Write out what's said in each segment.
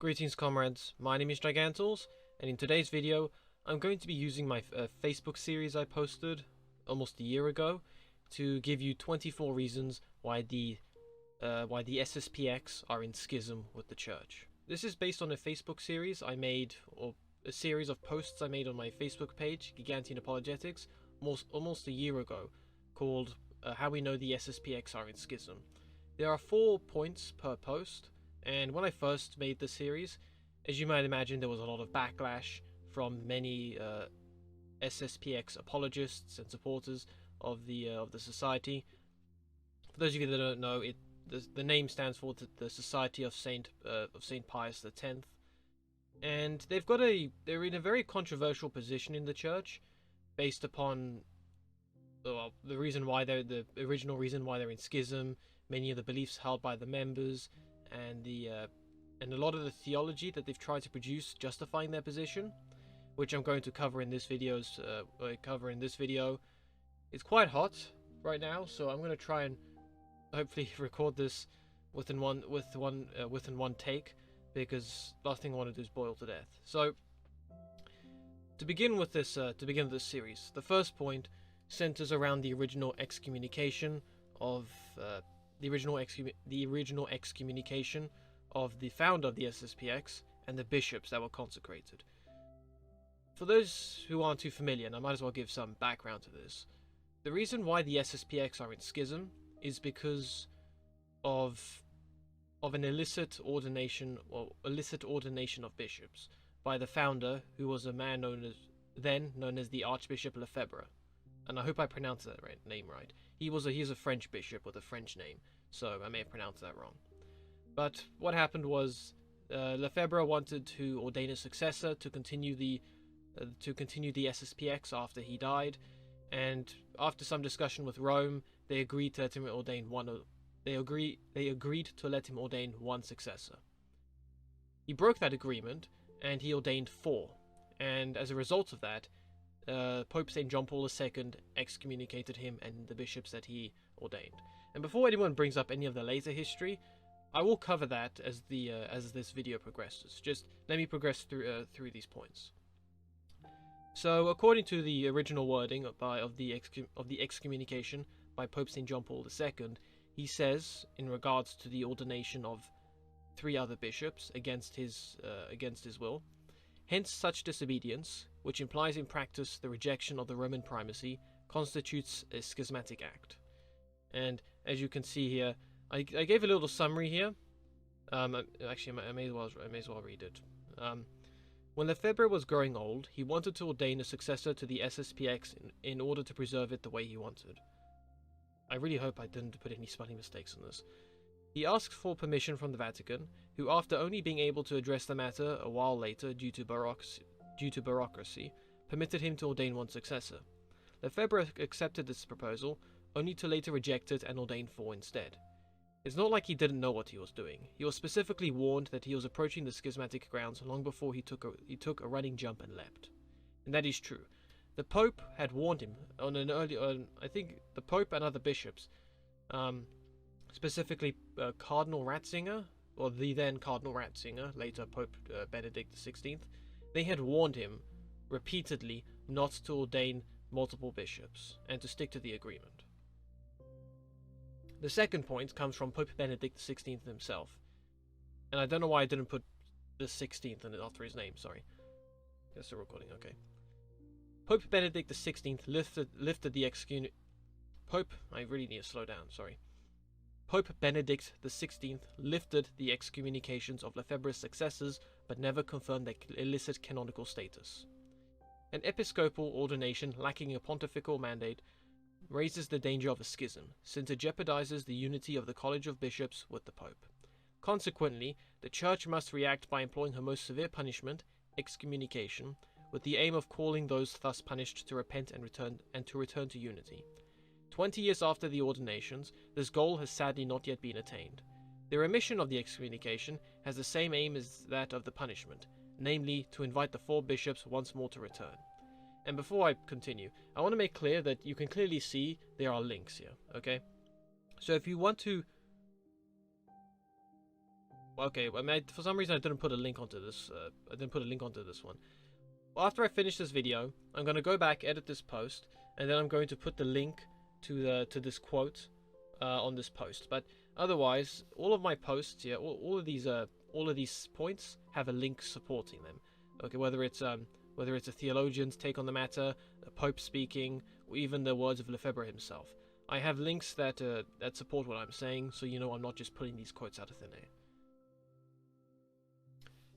Greetings comrades, my name is Gigantals, and in today's video I'm going to be using my Facebook series I posted almost a year ago to give you 24 reasons why the SSPX are in schism with the church. This is based on a Facebook series I made, or a series of posts I made on my Facebook page, Gigantian Apologetics, almost a year ago, called How We Know the SSPX Are in Schism. There are 4 points per post, and when I first made the series, as you might imagine, there was a lot of backlash from many SSPX apologists and supporters of the society. For those of you that don't know, the name stands for the Society of Saint Pius X, and they're in a very controversial position in the church, based upon the reason why the original reason why they're in schism, many of the beliefs held by the members, and a lot of the theology that they've tried to produce justifying their position, which I'm going to cover in this video. It's quite hot right now, so I'm going to try and hopefully record this within one take, because last thing I want to do is boil to death. So to begin with this series, the first point centers around the original excommunication of the original excommunication of the founder of the SSPX and the bishops that were consecrated. For those who aren't too familiar, and I might as well give some background to this, the reason why the SSPX are in schism is because of an illicit ordination of bishops by the founder, who was a man known as the Archbishop Lefebvre. And I hope I pronounced that name right. He's a French bishop with a French name, so I may have pronounced that wrong. But what happened was Lefebvre wanted to ordain a successor to continue the SSPX after he died, and after some discussion with Rome, they agreed to let him ordain one successor. He broke that agreement, and he ordained 4. And as a result of that, Pope St. John Paul II excommunicated him and the bishops that he ordained. And before anyone brings up any of the later history, I will cover that as this video progresses. Just let me progress through these points. So, according to the original wording of the excommunication by Pope St. John Paul II, he says, in regards to the ordination of 3 other bishops against his will, hence such disobedience, which implies in practice the rejection of the Roman primacy, constitutes a schismatic act. And as you can see here, I gave a little summary here. Actually, I may as well read it. When Lefebvre was growing old, he wanted to ordain a successor to the SSPX in order to preserve it the way he wanted. I really hope I didn't put any spelling mistakes on this. He asked for permission from the Vatican, who, after only being able to address the matter a while later due to bureaucracy, permitted him to ordain one successor. Lefebvre accepted this proposal, only to later reject it and ordain 4 instead. It's not like he didn't know what he was doing. He was specifically warned that he was approaching the schismatic grounds long before he took a running jump and leapt. And that is true. The Pope had warned him on an I think the Pope and other bishops, specifically Cardinal Ratzinger, or the then Cardinal Ratzinger, later Pope Benedict XVI, they had warned him repeatedly not to ordain multiple bishops and to stick to the agreement. The second point comes from Pope Benedict XVI himself, and I don't know why I didn't put the 16th in it after his name. Sorry, that's the recording. Okay. Pope Benedict XVI lifted the excommunication. I really need to slow down. Sorry. Pope Benedict XVI lifted the excommunications of Lefebvre's successors, but never confirmed their illicit canonical status. An episcopal ordination lacking a pontifical mandate raises the danger of a schism, since it jeopardizes the unity of the College of Bishops with the Pope. Consequently, the Church must react by employing her most severe punishment, excommunication, with the aim of calling those thus punished to repent and return to unity. 20 years after the ordinations, this goal has sadly not yet been attained. The remission of the excommunication has the same aim as that of the punishment, namely to invite the 4 bishops once more to return. And before I continue, I want to make clear that you can clearly see there are links here, okay? So if you want to Okay, I mean, for some reason I didn't put a link onto this. I didn't put a link onto this one. Well, after I finish this video, I'm going to go back, edit this post, and then I'm going to put the link to this quote on this post. But otherwise, all of my posts here, all of these points have a link supporting them. Okay, whether it's a theologian's take on the matter, a pope speaking, or even the words of Lefebvre himself. I have links that support what I'm saying, so you know I'm not just pulling these quotes out of thin air.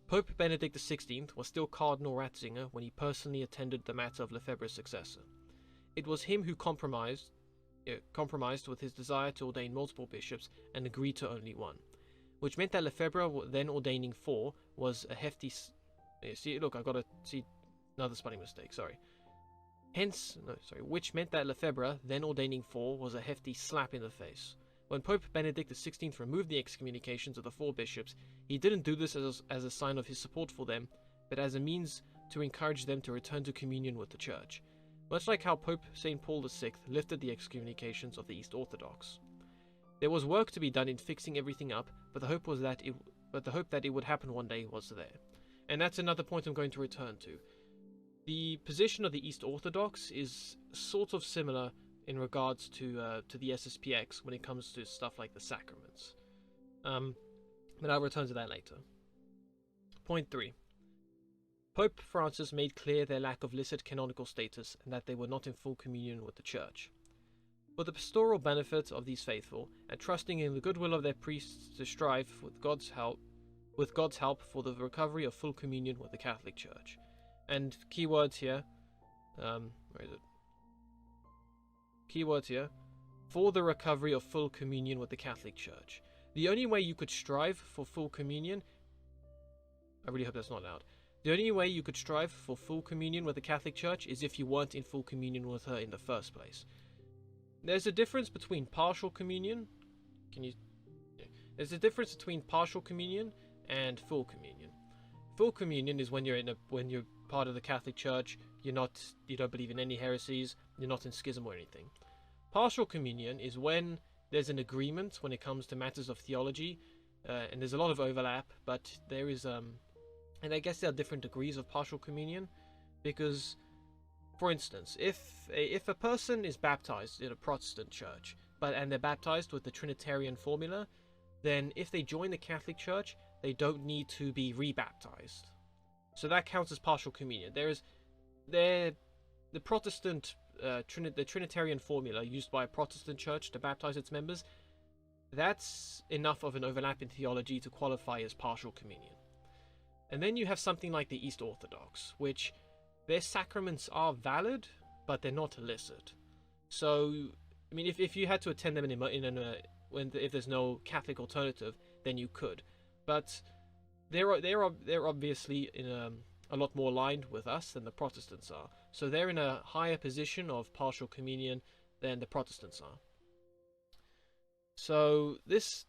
Pope Benedict XVI was still Cardinal Ratzinger when he personally attended the matter of Lefebvre's successor. It was him who compromised with his desire to ordain multiple bishops and agreed to only one, which meant that Lefebvre, then ordaining 4, was a hefty... See, look, I got to see another spelling mistake, sorry. Which meant that Lefebvre, then ordaining 4, was a hefty slap in the face. When Pope Benedict XVI removed the excommunications of the 4 bishops, he didn't do this as a sign of his support for them, but as a means to encourage them to return to communion with the Church, much like how Pope St. Paul VI lifted the excommunications of the East Orthodox. There was work to be done in fixing everything up, but the hope that it would happen one day was there. And that's another point I'm going to return to. The position of the East Orthodox is sort of similar in regards to the SSPX when it comes to stuff like the sacraments. But I'll return to that later. Point 3. Pope Francis made clear their lack of licit canonical status and that they were not in full communion with the Church. For the pastoral benefit of these faithful, and trusting in the goodwill of their priests to strive with God's help for the recovery of full communion with the Catholic Church. And keywords here, where is it? Keywords here, for the recovery of full communion with the Catholic Church. The only way you could strive for full communion, I really hope that's not loud. The only way you could strive for full communion with the Catholic Church is if you weren't in full communion with her in the first place. There's a difference between partial communion. There's a difference between partial communion and full communion. Full communion is when you're part of the Catholic Church, you don't believe in any heresies, you're not in schism or anything. Partial communion is when there's an agreement when it comes to matters of theology, and there's a lot of overlap, but there is and I guess there are different degrees of partial communion, because, for instance, if a person is baptized in a Protestant church, and they're baptized with the Trinitarian formula, then if they join the Catholic Church, they don't need to be rebaptized. So that counts as partial communion. The Protestant, the Trinitarian formula used by a Protestant church to baptize its members, that's enough of an overlap in theology to qualify as partial communion. And then you have something like the East Orthodox, which their sacraments are valid, but they're not illicit. So, I mean, if you had to attend them if there's no Catholic alternative, then you could. But they're obviously in a lot more aligned with us than the Protestants are. So they're in a higher position of partial communion than the Protestants are. So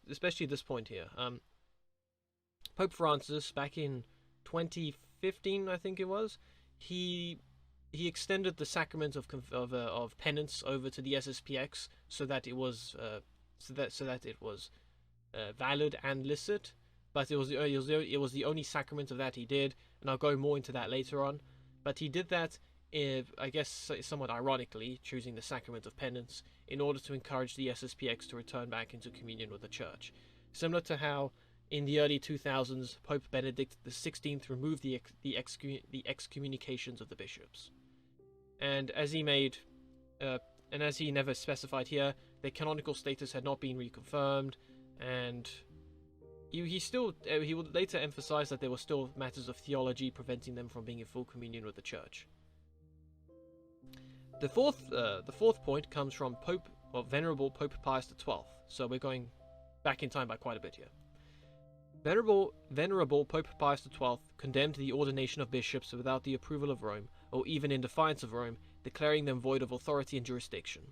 especially this point here, Pope Francis, back in 2015, I think it was, he extended the sacrament of penance over to the SSPX so that it was valid and licit. But it was the only sacrament of that he did, and I'll go more into that later on. But he did that, I guess, somewhat ironically, choosing the sacrament of penance in order to encourage the SSPX to return back into communion with the Church. Similar to how, in the early 2000s, Pope Benedict XVI removed the excommunications of the bishops. And as he never specified here, their canonical status had not been reconfirmed, and he would later emphasize that there were still matters of theology preventing them from being in full communion with the Church. The fourth point comes from Venerable Pope Pius XII. So we're going back in time by quite a bit here. Venerable Pope Pius XII condemned the ordination of bishops without the approval of Rome, or even in defiance of Rome, declaring them void of authority and jurisdiction.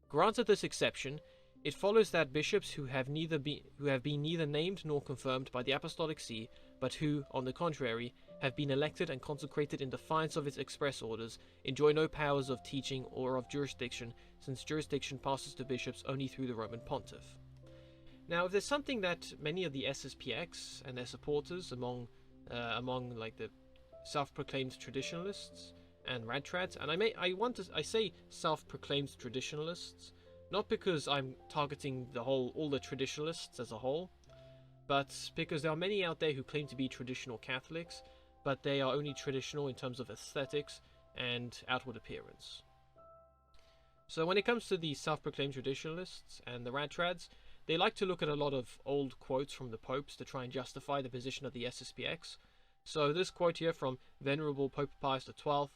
Granted this exception, it follows that bishops who have been neither named nor confirmed by the Apostolic See, but who, on the contrary, have been elected and consecrated in defiance of its express orders, enjoy no powers of teaching or of jurisdiction, since jurisdiction passes to bishops only through the Roman Pontiff. Now, if there's something that many of the SSPX and their supporters among like the self-proclaimed traditionalists and radtrads, and I say self-proclaimed traditionalists, not because I'm targeting all the traditionalists as a whole, but because there are many out there who claim to be traditional Catholics, but they are only traditional in terms of aesthetics and outward appearance. So when it comes to the self-proclaimed traditionalists and the radtrads, they like to look at a lot of old quotes from the popes to try and justify the position of the SSPX. So this quote here from Venerable Pope Pius XII,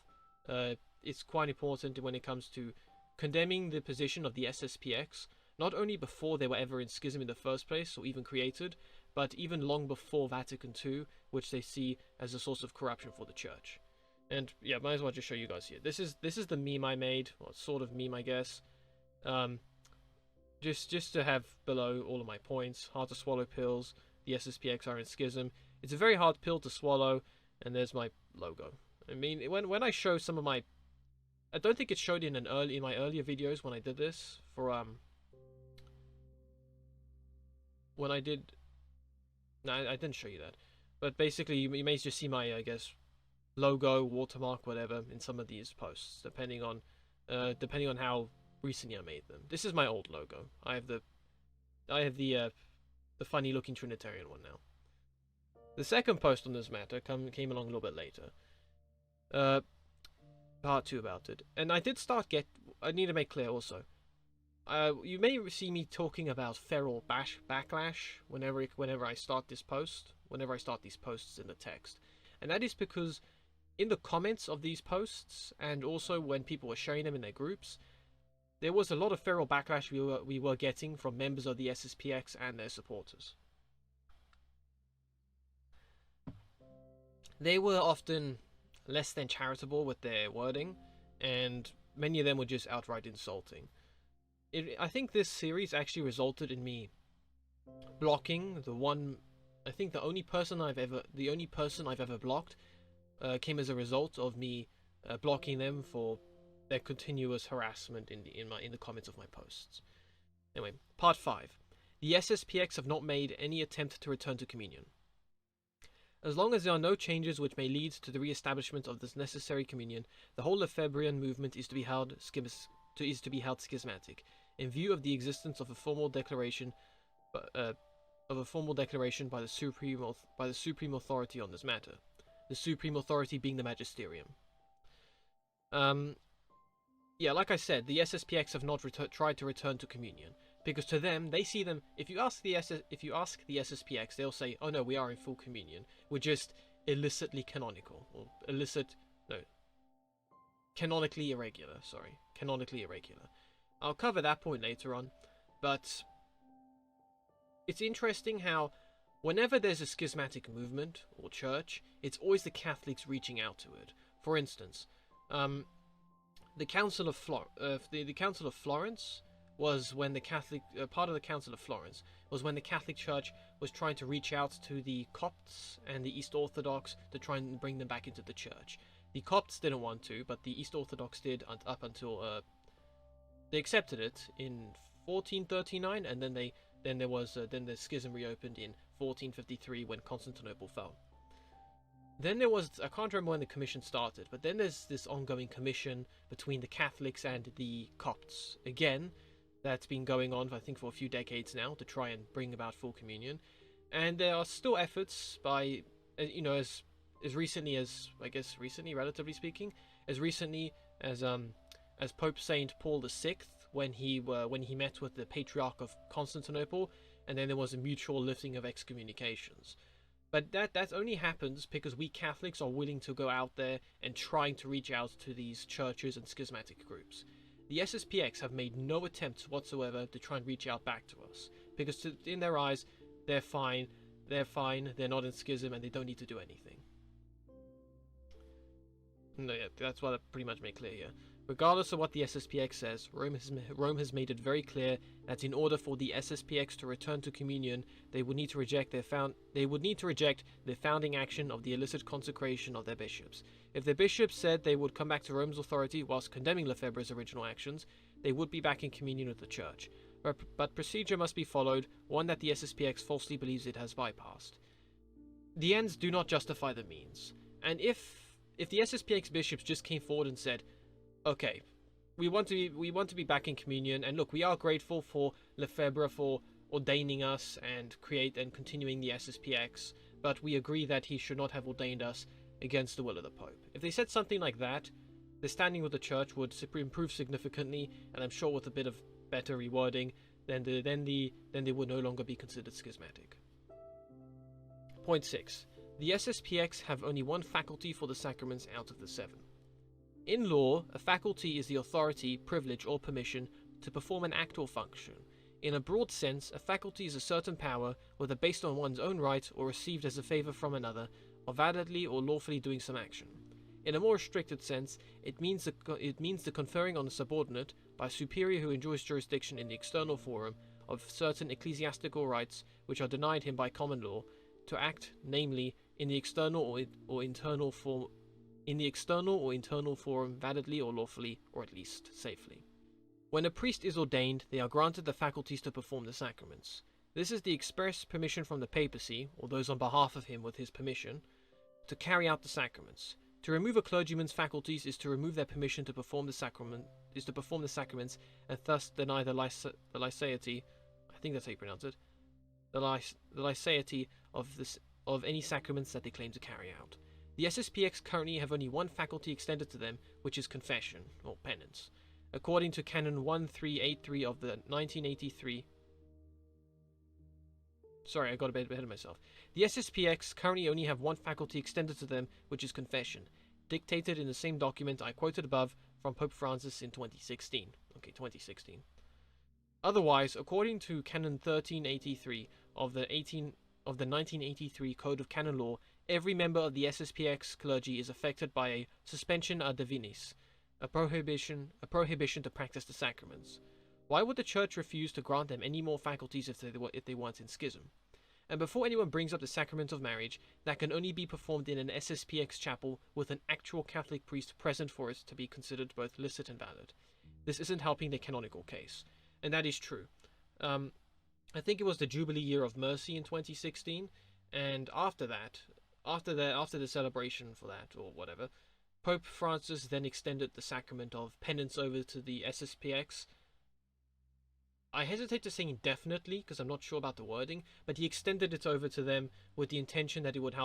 it's quite important when it comes to condemning the position of the SSPX, not only before they were ever in schism in the first place or even created, but even long before Vatican II, which they see as a source of corruption for the church. And yeah, might as well just show you guys here. This is the meme I made, or sort of meme, I guess. Just to have below all of my points. Hard to swallow pills. The SSPX are in schism. It's a very hard pill to swallow, and there's my logo. I mean, when I show some of my, I don't think it showed in my earlier videos when I did this for when I did. No, I didn't show you that. But basically, you may just see my, I guess, logo, watermark, whatever, in some of these posts, depending on how recently I made them. This is my old logo. I have the funny looking Trinitarian one now. The second post on this matter came along a little bit later. Part 2 about it. And I did I need to make clear also. You may see me talking about feral backlash whenever I start this post, whenever I start these posts in the text. And that is because in the comments of these posts, and also when people were sharing them in their groups, there was a lot of feral backlash we were getting from members of the SSPX and their supporters. They were often less than charitable with their wording, and many of them were just outright insulting. I think this series actually resulted in me blocking the only person I've ever blocked came as a result of me blocking them for their continuous harassment in the comments of my posts. Anyway, part 5. The SSPX have not made any attempt to return to communion. As long as there are no changes which may lead to the re-establishment of this necessary communion, the whole Lefebvrean movement is to be held schismatic, in view of the existence of a formal declaration by the supreme authority on this matter. The supreme authority being the magisterium. Yeah, like I said, the SSPX have not tried to return to communion, because to them, they see them. If you ask the SSPX, they'll say, "Oh no, we are in full communion. We're just illicitly canonical, or canonically irregular. Sorry, canonically irregular." I'll cover that point later on, but it's interesting how whenever there's a schismatic movement or church, it's always the Catholics reaching out to it. For instance, the Council of Florence was when the Catholic part of the Council of Florence was when the Catholic Church was trying to reach out to the Copts and the East Orthodox to try and bring them back into the church. The Copts didn't want to, but the East Orthodox did up until they accepted it in 1439, and then the schism reopened in 1453 when Constantinople fell. Then there was, I can't remember when the commission started, but then there's this ongoing commission between the Catholics and the Copts. Again, that's been going on, I think, for a few decades now to try and bring about full communion. And there are still efforts by, as recently as, I guess, relatively speaking, as recently as Pope Saint Paul VI, when he met with the Patriarch of Constantinople, and then there was a mutual lifting of excommunications. But that only happens because we Catholics are willing to go out there and trying to reach out to these churches and schismatic groups. The SSPX have made no attempts whatsoever to try and reach out back to us, because in their eyes, they're fine, they're not in schism, and they don't need to do anything. No, yeah, that's what I pretty much made clear here. Regardless of what the SSPX says, Rome has made it very clear that in order for the SSPX to return to communion, they would need to reject the founding action of the illicit consecration of their bishops. If their bishops said they would come back to Rome's authority whilst condemning Lefebvre's original actions, they would be back in communion with the Church. but procedure must be followed, one that the SSPX falsely believes it has bypassed. The ends do not justify the means, and if the SSPX bishops just came forward and said, okay, we want to be back in communion, and look, we are grateful for Lefebvre for ordaining us and continuing the SSPX, but we agree that he should not have ordained us against the will of the Pope. If they said something like that, the standing with the Church would improve significantly, and I'm sure with a bit of better rewording, then they would no longer be considered schismatic. Point 6. The SSPX have only one faculty for the sacraments out of the 7. In law, a faculty is the authority, privilege, or permission to perform an act or function. In a broad sense, a faculty is a certain power, whether based on one's own right or received as a favour from another, of validly or lawfully doing some action. In a more restricted sense, it means the conferring on a subordinate, by a superior who enjoys jurisdiction in the external forum, of certain ecclesiastical rights which are denied him by common law, to act, namely, in the external or internal form, validly or lawfully, or at least safely. When a priest is ordained, they are granted the faculties to perform the sacraments. This is the express permission from the papacy, or those on behalf of him with his permission, to carry out the sacraments. To remove a clergyman's faculties is to remove their permission to perform the sacraments, and thus deny the liceity, I think that's how you pronounce it, the liceity of any sacraments that they claim to carry out. The SSPX currently have only one faculty extended to them, which is confession, or penance. According to Canon 1383 of the 1983... Sorry, I got a bit ahead of myself. The SSPX currently only have one faculty extended to them, which is confession, dictated in the same document I quoted above from Pope Francis in 2016. Okay, 2016. Otherwise, according to Canon 1383 of the 1983 Code of Canon Law, every member of the SSPX clergy is affected by a suspension ad divinis, a prohibition to practice the sacraments. Why would the Church refuse to grant them any more faculties if they weren't in schism? And before anyone brings up the sacrament of marriage, that can only be performed in an SSPX chapel with an actual Catholic priest present for it to be considered both licit and valid. This isn't helping the canonical case, and that is true. I think it was the Jubilee Year of Mercy in 2016, and after the celebration for that, or whatever, Pope Francis then extended the sacrament of penance over to the SSPX. I hesitate to say indefinitely, because I'm not sure about the wording, but he extended it over to them with the intention that it would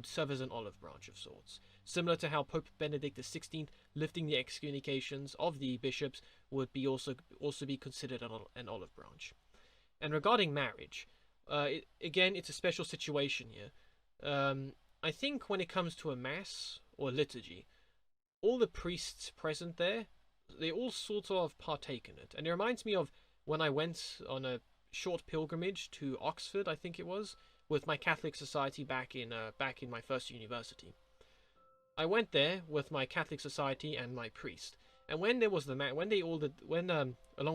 serve as an olive branch of sorts. Similar to how Pope Benedict XVI lifting the excommunications of the bishops would be also be considered an olive branch. And regarding marriage, again, it's a special situation here. I think when it comes to a mass or liturgy, all the priests present there, they all sort of partake in it. And it reminds me of when I went on a short pilgrimage to Oxford, I think it was, with my Catholic society back in my first university. I went there with my Catholic society and my priest, and when there was along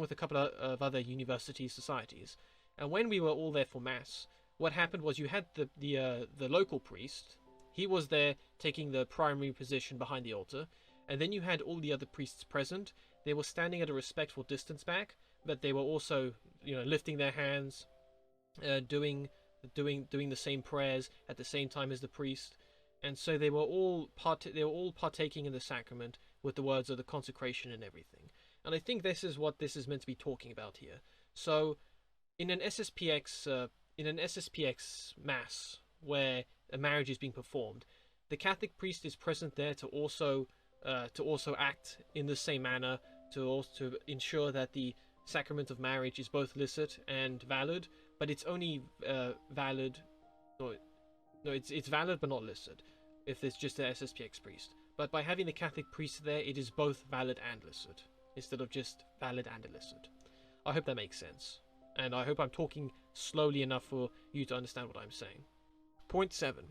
with a couple of other university societies, and when we were all there for mass, what happened was you had the local priest. He was there taking the primary position behind the altar, and then you had all the other priests present. They were standing at a respectful distance back, but they were also, lifting their hands, doing the same prayers at the same time as the priest, and so they were all partaking in the sacrament with the words of the consecration and everything. And I think this is what this is meant to be talking about here. So, in an SSPX mass where a marriage is being performed, the Catholic priest is present there to also act in the same manner, to ensure that the sacrament of marriage is both licit and valid, but it's only valid. It's valid but not licit if there's just an SSPX priest. But by having the Catholic priest there, it is both valid and licit, instead of just valid and illicit. I hope that makes sense, and I hope I'm talking slowly enough for you to understand what I'm saying. Point 7.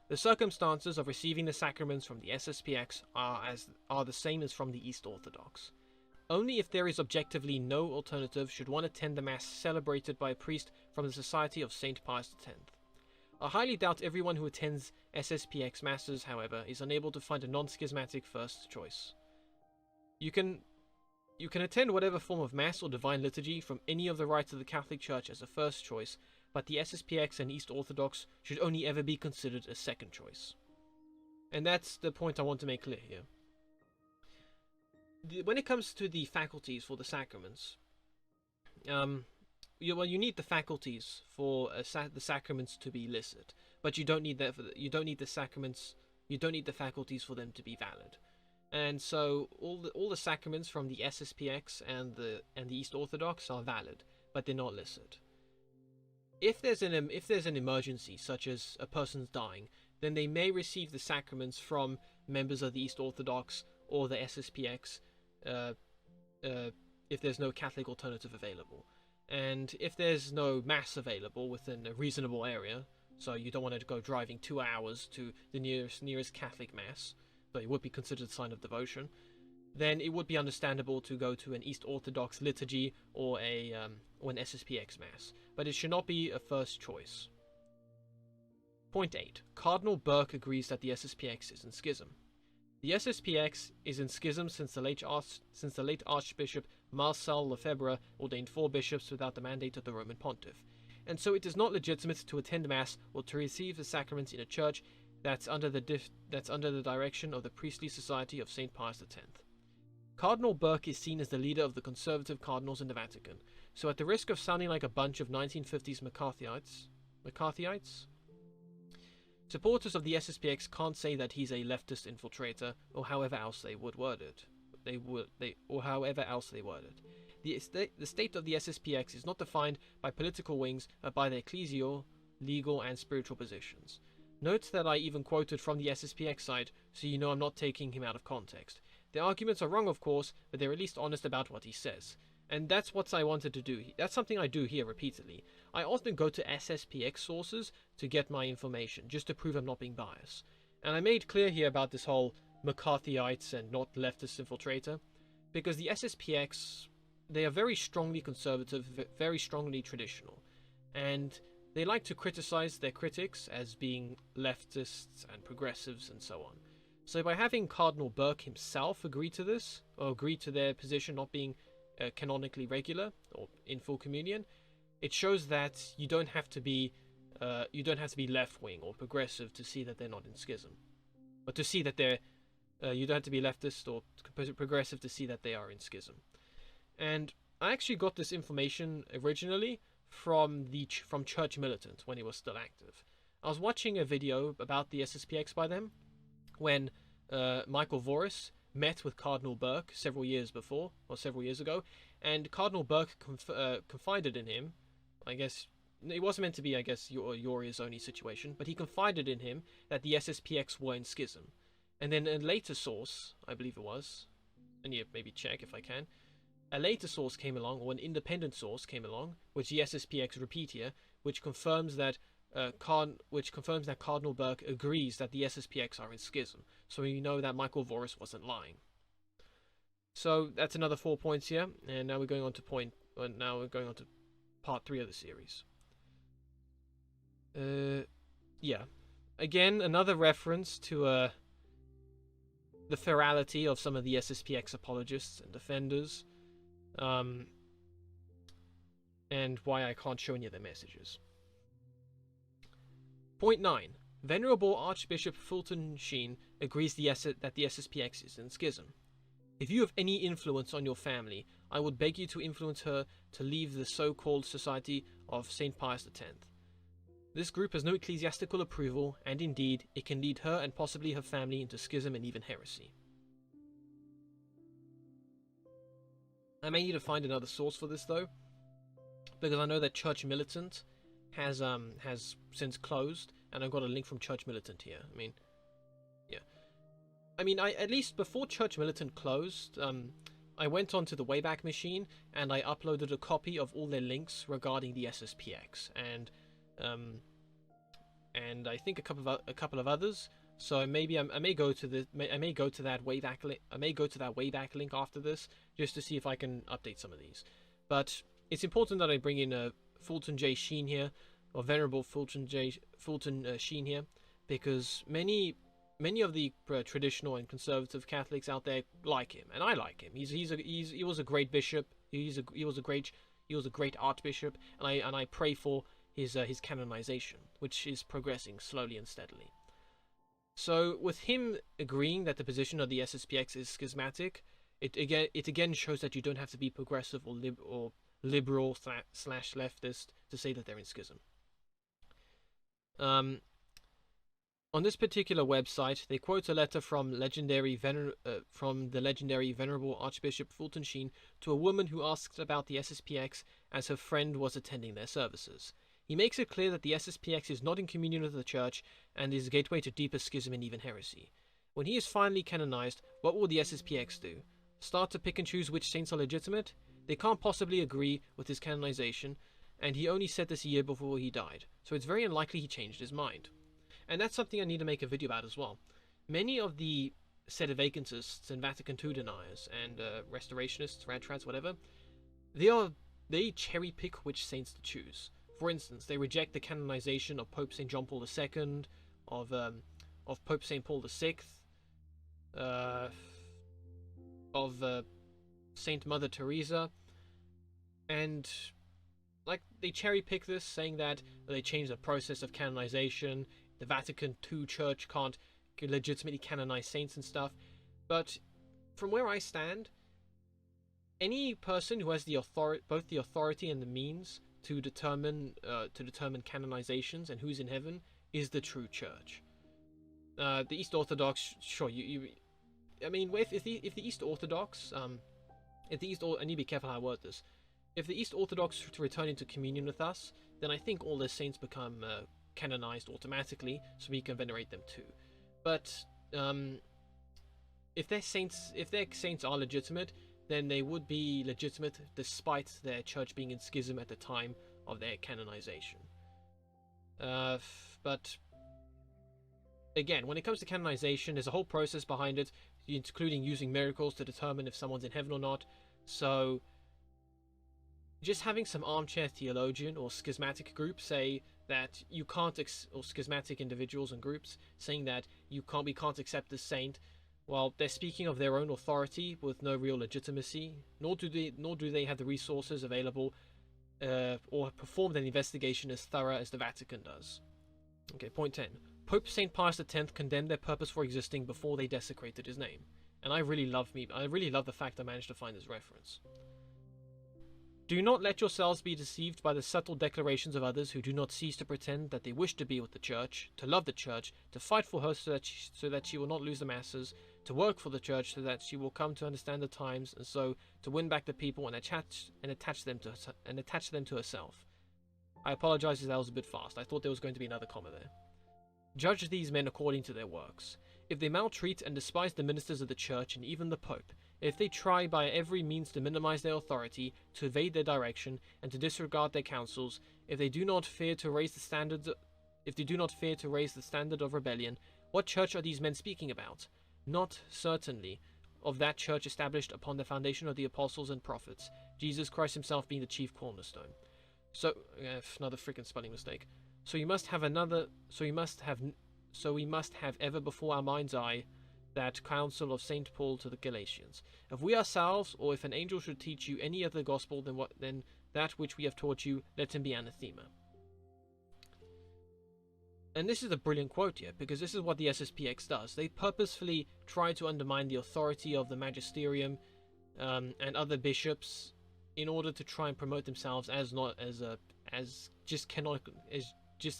The circumstances of receiving the sacraments from the SSPX are the same as from the East Orthodox. Only if there is objectively no alternative should one attend the Mass celebrated by a priest from the Society of St. Pius X. I highly doubt everyone who attends SSPX Masses, however, is unable to find a non-schismatic first choice. You can You can attend whatever form of Mass or Divine Liturgy from any of the rites of the Catholic Church as a first choice, but the SSPX and East Orthodox should only ever be considered a second choice. And that's the point I want to make clear here. When it comes to the faculties for the sacraments, you need the faculties for the sacraments to be licit, but you don't need that. You don't need the sacraments. You don't need the faculties for them to be valid. And so all the sacraments from the SSPX and the East Orthodox are valid, but they're not licit. If there's an emergency, such as a person's dying, then they may receive the sacraments from members of the East Orthodox or the SSPX, if there's no Catholic alternative available. And if there's no Mass available within a reasonable area, so you don't want to go driving 2 hours to the nearest Catholic Mass, but it would be considered a sign of devotion, then it would be understandable to go to an East Orthodox liturgy or an SSPX Mass, but it should not be a first choice. Point 8. Cardinal Burke agrees that the SSPX is in schism. The SSPX is in schism since the late Archbishop Marcel Lefebvre ordained 4 bishops without the mandate of the Roman Pontiff, and so it is not legitimate to attend Mass or to receive the sacraments in a church that's under the direction of the Priestly Society of St. Pius X. Cardinal Burke is seen as the leader of the conservative cardinals in the Vatican, so at the risk of sounding like a bunch of 1950s McCarthyites, supporters of the SSPX can't say that he's a leftist infiltrator, or however else they would word it. The state of the SSPX is not defined by political wings, but by their ecclesial, legal, and spiritual positions. Note that I even quoted from the SSPX side, so you know I'm not taking him out of context. The arguments are wrong, of course, but they're at least honest about what he says. And that's what I wanted to do. That's something I do here repeatedly. I often go to SSPX sources to get my information, just to prove I'm not being biased. And I made clear here about this whole McCarthyites and not leftist infiltrator, because the SSPX, they are very strongly conservative, very strongly traditional, and they like to criticize their critics as being leftists and progressives and so on. So by having Cardinal Burke himself agree to this, or agree to their position not being canonically regular or in full communion, it shows that you don't have to be left-wing or progressive to see that they're not in schism, or to see that they're you don't have to be leftist or progressive to see that they are in schism. And I actually got this information originally from Church Militant when he was still active. I was watching a video about the SSPX by them when Michael Voris met with Cardinal Burke several years ago, and Cardinal Burke confided in him. I guess it wasn't meant to be, Yori's only situation, but he confided in him that the SSPX were in schism. And then a later source, I believe it was, and you maybe check if I can, a later source came along, or an independent source came along, which the SSPX repeat here, which confirms that Cardinal Burke agrees that the SSPX are in schism. So we know that Michael Voris wasn't lying. So that's another 4 points here, and now we're going on to part 3 of the series. Yeah. Again, another reference to the ferality of some of the SSPX apologists and defenders, and why I can't show any of their messages. Point 9. Venerable Archbishop Fulton Sheen agrees that the SSPX is in schism. If you have any influence on your family, I would beg you to influence her to leave the so-called Society of St. Pius X. This group has no ecclesiastical approval, and indeed, it can lead her and possibly her family into schism and even heresy. I may need to find another source for this, though, because I know that Church Militant has since closed, and I've got a link from Church Militant here. I at least before Church Militant closed, I went onto the Wayback Machine and I uploaded a copy of all their links regarding the SSPX, and I think a couple of others. So maybe I may go to that Wayback link after this, just to see if I can update some of these. But it's important that I bring in Fulton J. Sheen here, or Venerable Fulton Sheen here, because many many of the traditional and conservative Catholics out there like him, and I like him. He was a great bishop. He was a great archbishop, and I pray for his canonization, which is progressing slowly and steadily. So with him agreeing that the position of the SSPX is schismatic, it again shows that you don't have to be progressive or liberal slash leftist to say that they're in schism. On this particular website, they quote a letter from the legendary Venerable Archbishop Fulton Sheen to a woman who asked about the SSPX as her friend was attending their services. He makes it clear that the SSPX is not in communion with the Church and is a gateway to deeper schism and even heresy. When he is finally canonized, what will the SSPX do? Start to pick and choose which saints are legitimate? They can't possibly agree with his canonization, and he only said this a year before he died, so it's very unlikely he changed his mind. And that's something I need to make a video about as well. Many of the Sedevacantists and Vatican II deniers and restorationists, radtrads, whatever, they cherry pick which saints to choose. For instance, they reject the canonization of Pope St. John Paul II, of Pope St. Paul VI, of Saint Mother Teresa, and like they cherry pick this, saying that they change the process of canonization. The Vatican II Church can't legitimately canonize saints and stuff. But from where I stand, any person who has both the authority and the means to determine canonizations and who's in heaven is the true Church. The East Orthodox, sure, I mean, if the East Orthodox, I need to be careful how I word this. If the East Orthodox return into communion with us, then I think all the saints become canonized automatically, so we can venerate them too. But if their saints are legitimate, then they would be legitimate despite their church being in schism at the time of their canonization. But again, when it comes to canonization, there's a whole process behind it, including using miracles to determine if someone's in heaven or not. So just having some armchair theologian or schismatic group say that you can't, or schismatic individuals and groups saying that we can't accept this saint, well, they're speaking of their own authority with no real legitimacy, nor do they have the resources available or performed an investigation as thorough as the Vatican does. Okay, point 10. Pope St. Pius X condemned their purpose for existing before they desecrated his name. And I really love the fact I managed to find this reference. Do not let yourselves be deceived by the subtle declarations of others who do not cease to pretend that they wish to be with the Church, to love the Church, to fight for her so that she will not lose the masses, to work for the Church so that she will come to understand the times, and so to win back the people and attach them to herself. I apologize if that was a bit fast. I thought there was going to be another comma there. Judge these men according to their works. If they maltreat and despise the ministers of the Church and even the Pope, if they try by every means to minimize their authority, to evade their direction, and to disregard their counsels, if they do not fear to raise the standard of rebellion, what church are these men speaking about? Not, certainly, of that church established upon the foundation of the apostles and prophets, Jesus Christ himself being the chief cornerstone. So, another freaking spelling mistake. So we must have ever before our mind's eye that counsel of St. Paul to the Galatians. If we ourselves, or if an angel should teach you any other gospel than that which we have taught you, let him be anathema. And this is a brilliant quote here, because this is what the SSPX does. They purposefully try to undermine the authority of the magisterium and other bishops in order to try and promote themselves as just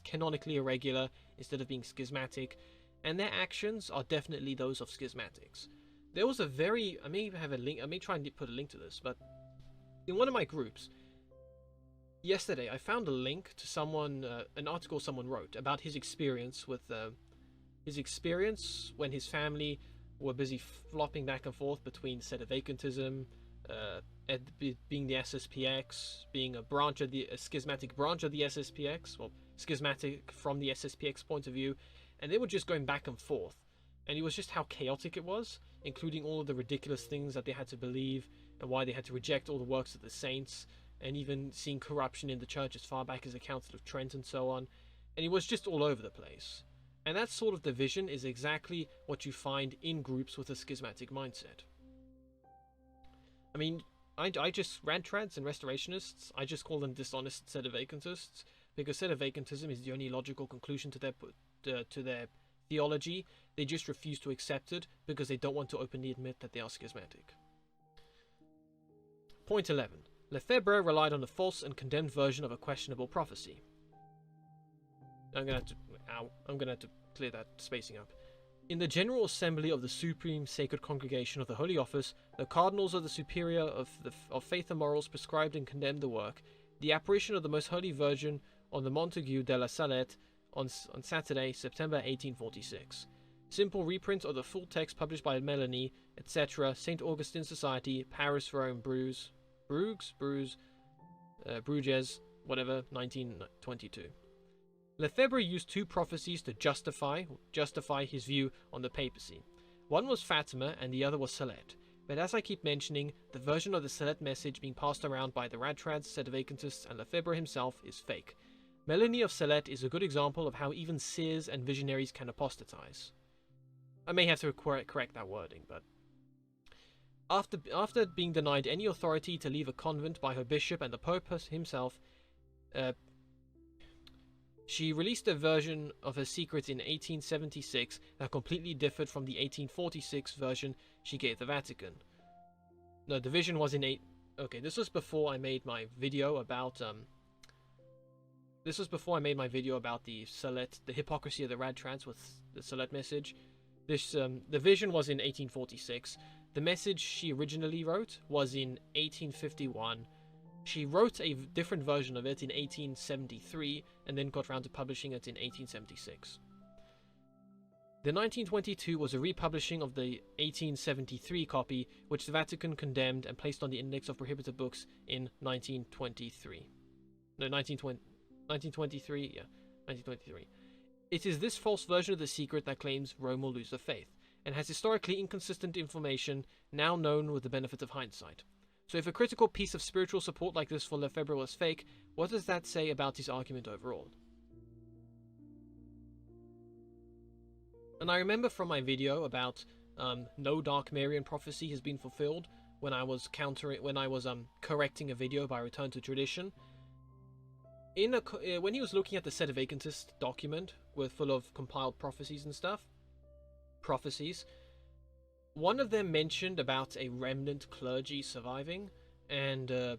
canonically irregular instead of being schismatic. And their actions are definitely those of schismatics. There was I may try and put a link to this, but in one of my groups, yesterday I found a link to an article someone wrote about his experience when his family were busy flopping back and forth between Sedevacantism, being the SSPX, being a schismatic branch of the SSPX, or schismatic from the SSPX point of view, and they were just going back and forth, and it was just how chaotic it was, including all of the ridiculous things that they had to believe, and why they had to reject all the works of the saints, and even seeing corruption in the church as far back as the Council of Trent and so on, and it was just all over the place. And that sort of division is exactly what you find in groups with a schismatic mindset. I mean, I just Radtrads and Restorationists, I just call them dishonest sedevacantists, because sedevacantism is the only logical conclusion to their theology. They just refuse to accept it because they don't want to openly admit that they are schismatic. Point 11. Lefebvre relied on a false and condemned version of a questionable prophecy. I'm gonna have to clear that spacing up. In the General Assembly of the Supreme Sacred Congregation of the Holy Office, the Cardinals of the Superior of Faith and Morals prescribed and condemned the work, the apparition of the Most Holy Virgin on the Montague de la Salette on Saturday, September 1846. Simple reprint of the full text published by Melanie, etc., St. Augustine Society, Paris, Rome, Bruges, whatever, 1922. Lefebvre used two prophecies to justify his view on the papacy. One was Fatima and the other was Salette. But as I keep mentioning, the version of the Salette message being passed around by the Radtrads, Sedevacantists, and Lefebvre himself is fake. Melanie of Salette is a good example of how even seers and visionaries can apostatize. I may have to correct that wording, but after being denied any authority to leave a convent by her bishop and the Pope himself, she released a version of her secret in 1876 that completely differed from the 1846 version she gave the Vatican. No, the vision was in Okay, this was before I made my video about the Salette, the hypocrisy of the Radtrads with the Salette message. The vision was in 1846. The message she originally wrote was in 1851. She wrote a different version of it in 1873 and then got round to publishing it in 1876. The 1922 was a republishing of the 1873 copy, which the Vatican condemned and placed on the Index of Prohibited Books in 1923. No, 1923, yeah, 1923. It is this false version of the secret that claims Rome will lose the faith, and has historically inconsistent information now known with the benefit of hindsight. So if a critical piece of spiritual support like this for Lefebvre was fake, what does that say about his argument overall? And I remember from my video about no Dark Marian prophecy has been fulfilled when I was correcting a video by Return to Tradition. When he was looking at the Sedevacantist document full of compiled prophecies and stuff, one of them mentioned about a remnant clergy surviving, and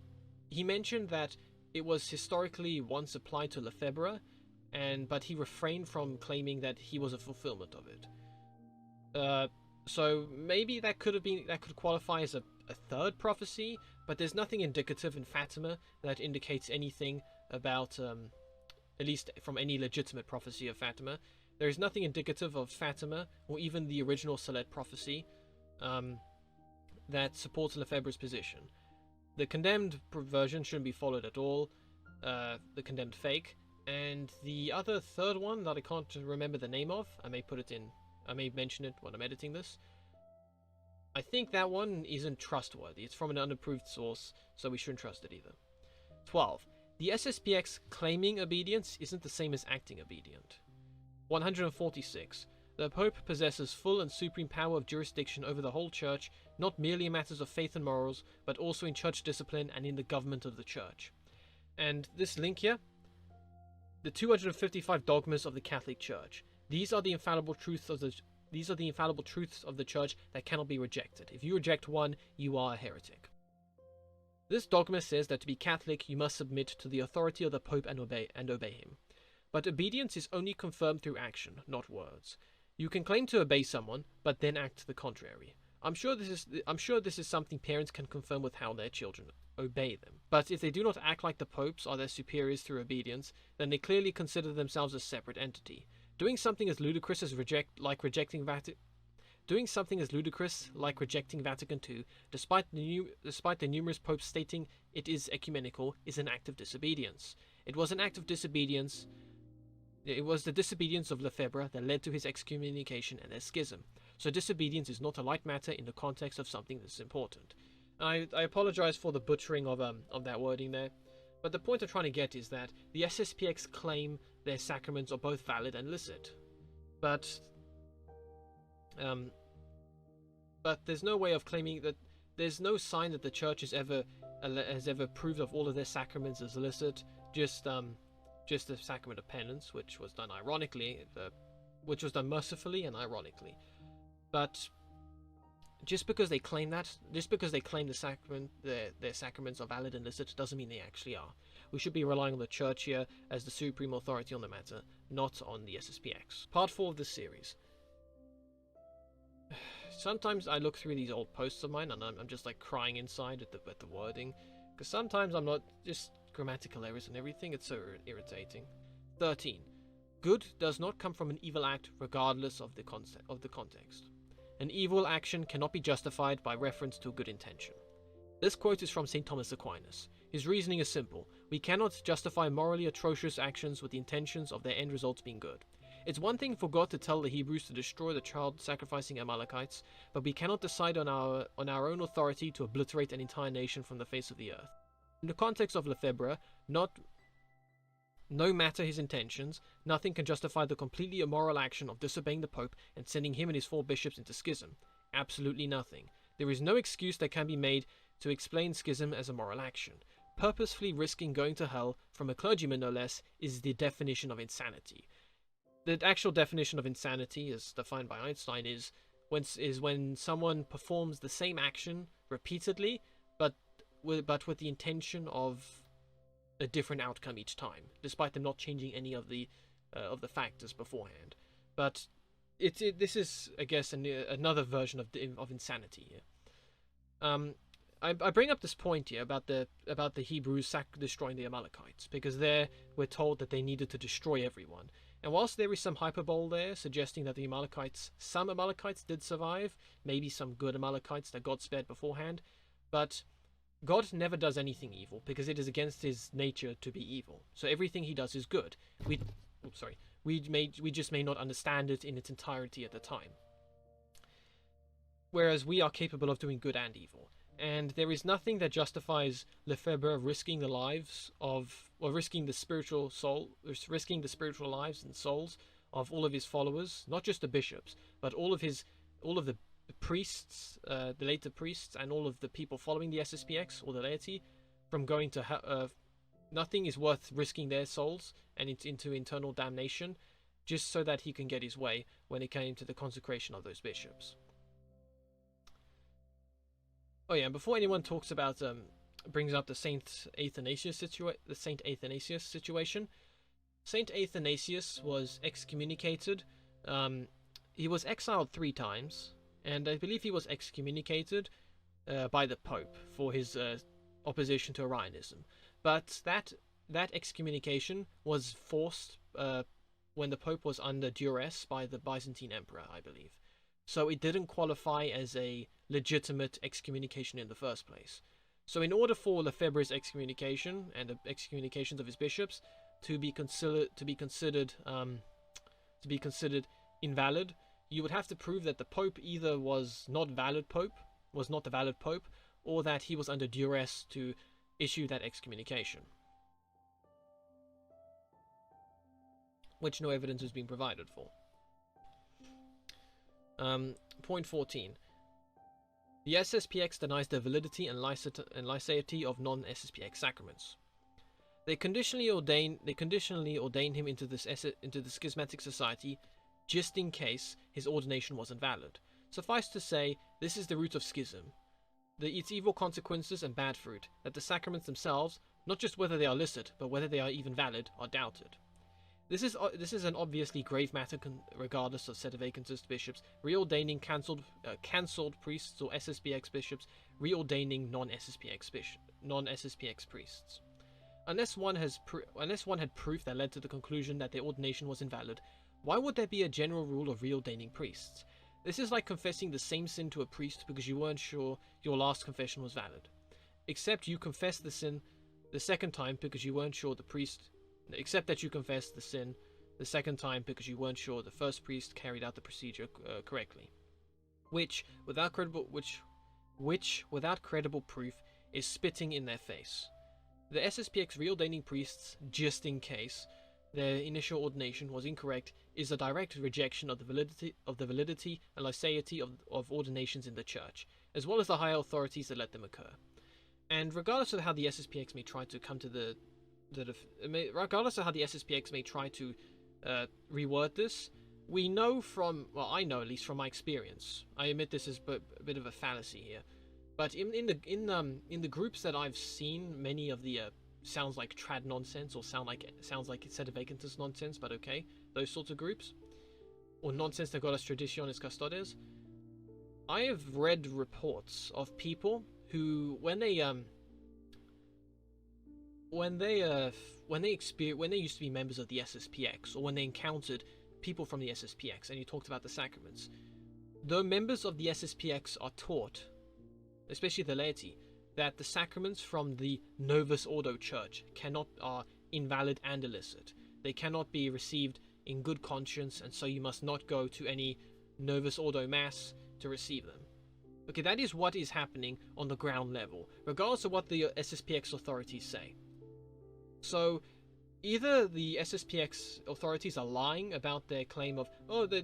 he mentioned that it was historically once applied to Lefebvre, but he refrained from claiming that he was a fulfillment of it. So maybe that could qualify as a third prophecy, but there's nothing indicative in Fatima that indicates anything about, at least from any legitimate prophecy of Fatima. There is nothing indicative of Fatima, or even the original Salette prophecy, that supports Lefebvre's position. The condemned version shouldn't be followed at all, the condemned fake, and the other third one that I can't remember the name of, I may mention it when I'm editing this. I think that one isn't trustworthy. It's from an unapproved source, so we shouldn't trust it either. 12. The SSPX claiming obedience isn't the same as acting obedient. 146. The Pope possesses full and supreme power of jurisdiction over the whole Church, not merely in matters of faith and morals, but also in church discipline and in the government of the Church. And this link here, the 255 dogmas of the Catholic Church. These are the infallible truths of the Church that cannot be rejected. If you reject one, you are a heretic. This dogma says that to be Catholic, you must submit to the authority of the Pope and obey him. But obedience is only confirmed through action, not words. You can claim to obey someone, but then act to the contrary. I'm sure this is something parents can confirm with how their children obey them. But if they do not act like the popes or their superiors through obedience, then they clearly consider themselves a separate entity. Doing something as ludicrous like rejecting Vatican II, despite the numerous popes stating it is ecumenical, is an act of disobedience. It was the disobedience of Lefebvre that led to his excommunication and their schism. So disobedience is not a light matter in the context of something that's important. I apologize for the butchering of that wording there, but the point I'm trying to get is that the SSPX claim their sacraments are both valid and licit. But there's no way of claiming that. There's no sign that the church has ever proved of all of their sacraments as illicit. Just the sacrament of penance, which was done which was done mercifully and ironically. But just because they claim the sacrament, their sacraments are valid and illicit, doesn't mean they actually are. We should be relying on the church here as the supreme authority on the matter, not on the SSPX. Part 4 of this series. Sometimes I look through these old posts of mine and I'm just like crying inside at the wording, because sometimes I'm not just grammatical errors and everything. It's so irritating. 13. Good does not come from an evil act regardless of the context. An evil action cannot be justified by reference to a good intention. This quote is from St. Thomas Aquinas. His reasoning is simple. We cannot justify morally atrocious actions with the intentions of their end results being good. It's one thing for God to tell the Hebrews to destroy the child-sacrificing Amalekites, but we cannot decide on our own authority to obliterate an entire nation from the face of the earth. In the context of Lefebvre, no matter his intentions, nothing can justify the completely immoral action of disobeying the Pope and sending him and his 4 bishops into schism. Absolutely nothing. There is no excuse that can be made to explain schism as a moral action. Purposefully risking going to hell, from a clergyman no less, is the definition of insanity. The actual definition of insanity, as defined by Einstein, is when someone performs the same action repeatedly, but with the intention of a different outcome each time, despite them not changing any of the factors beforehand. But this is, I guess, another version of insanity here. I bring up this point here about the Hebrews destroying the Amalekites, because there we're told that they needed to destroy everyone. And whilst there is some hyperbole there, suggesting that some Amalekites did survive, maybe some good Amalekites that God spared beforehand, but God never does anything evil, because it is against his nature to be evil. So everything he does is good. We just may not understand it in its entirety at the time. Whereas we are capable of doing good and evil. And there is nothing that justifies Lefebvre risking risking the spiritual lives and souls of all of his followers, not just the bishops, but all of the priests, the later priests, and all of the people following the SSPX or the laity, from going to nothing is worth risking their souls and into eternal damnation, just so that he can get his way when it came to the consecration of those bishops. Oh yeah, and before anyone talks about brings up the Saint Athanasius situation, Saint Athanasius was excommunicated. He was exiled 3 times, and I believe he was excommunicated by the Pope for his opposition to Arianism. But that excommunication was forced when the Pope was under duress by the Byzantine Emperor, I believe. So it didn't qualify as a legitimate excommunication in the first place. So in order for Lefebvre's excommunication and the excommunications of his bishops to be considered invalid, you would have to prove that the Pope either was not a valid Pope, or that he was under duress to issue that excommunication, which no evidence has been provided for. Point 14. The SSPX denies the validity and liceity of non-SSPX sacraments. They conditionally ordain him into the schismatic society just in case his ordination wasn't valid. Suffice to say, this is the root of schism, its evil consequences and bad fruit, that the sacraments themselves, not just whether they are licit, but whether they are even valid, are doubted. This is an obviously grave matter regardless of sedevacantist bishops reordaining cancelled priests or SSPX bishops reordaining non-SSPX priests. Unless one had proof that led to the conclusion that their ordination was invalid, why would there be a general rule of reordaining priests? This is like confessing the same sin to a priest because you weren't sure your last confession was valid. Except you confessed the sin the second time because you weren't sure the priest... Except that you confessed the sin the second time because you weren't sure the first priest carried out the procedure correctly. Which, without credible proof, is spitting in their face. The SSPX reordaining priests just in case their initial ordination was incorrect is a direct rejection of the validity and liceity of ordinations in the Church, as well as the higher authorities that let them occur. And regardless of how the SSPX may try to come to regardless of how the SSPX may try to reword this, we know from, well, I know at least from my experience. I admit this is a bit of a fallacy here, but in the groups that I've seen, many of the sounds like trad nonsense, or sounds like sedevacantist nonsense, but okay, those sorts of groups, or nonsense that got us traditionis custodes. I have read reports of people who, when they used to be members of the SSPX, or when they encountered people from the SSPX, and you talked about the sacraments, the members of the SSPX are taught, especially the laity, that the sacraments from the Novus Ordo Church are invalid and illicit. They cannot be received in good conscience, and so you must not go to any Novus Ordo Mass to receive them. Okay, that is what is happening on the ground level, regardless of what the SSPX authorities say. So, either the SSPX authorities are lying about their claim of, oh, the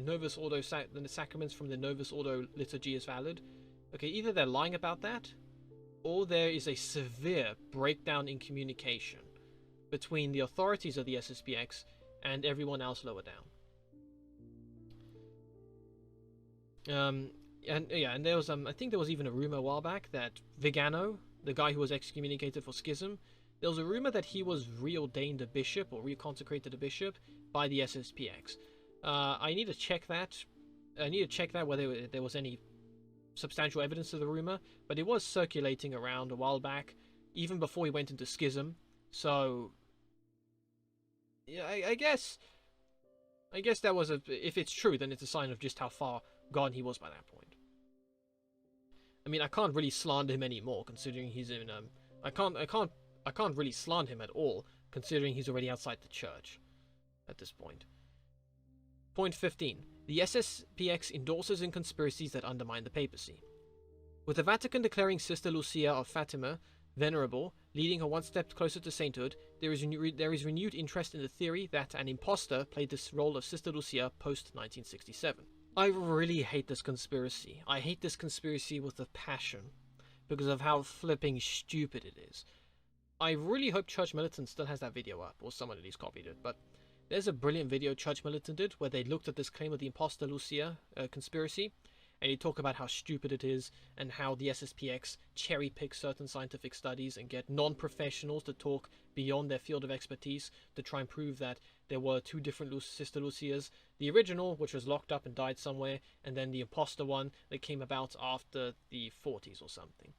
Novus Ordo the sacraments from the Novus Ordo liturgy is valid. Okay, either they're lying about that, or there is a severe breakdown in communication between the authorities of the SSPX and everyone else lower down. And there was I think there was even a rumor a while back that Vigano, the guy who was excommunicated for Schism, there was a rumor that he was reordained a bishop or reconsecrated a bishop by the SSPX. I need to check that. Whether there was any substantial evidence of the rumor, but it was circulating around a while back, even before he went into Schism. So, yeah, I guess that was if it's true, then it's a sign of just how far gone he was by that point. I mean, I can't really slander him anymore, considering he's in I can't really slander him at all, considering he's already outside the church at this point. Point 15. The SSPX endorses in conspiracies that undermine the papacy. With the Vatican declaring Sister Lucia of Fatima venerable, leading her one step closer to sainthood, there is renewed interest in the theory that an impostor played this role of Sister Lucia post-1967. I really hate this conspiracy. I hate this conspiracy with a passion, because of how flipping stupid it is. I really hope Church Militant still has that video up, or someone at least copied it, but there's a brilliant video Church Militant did where they looked at this claim of the imposter Lucia conspiracy, and he talked about how stupid it is and how the SSPX cherry picks certain scientific studies and get non-professionals to talk beyond their field of expertise to try and prove that there were two different Sister Lucias. The original, which was locked up and died somewhere, and then the imposter one that came about after the 40s or something.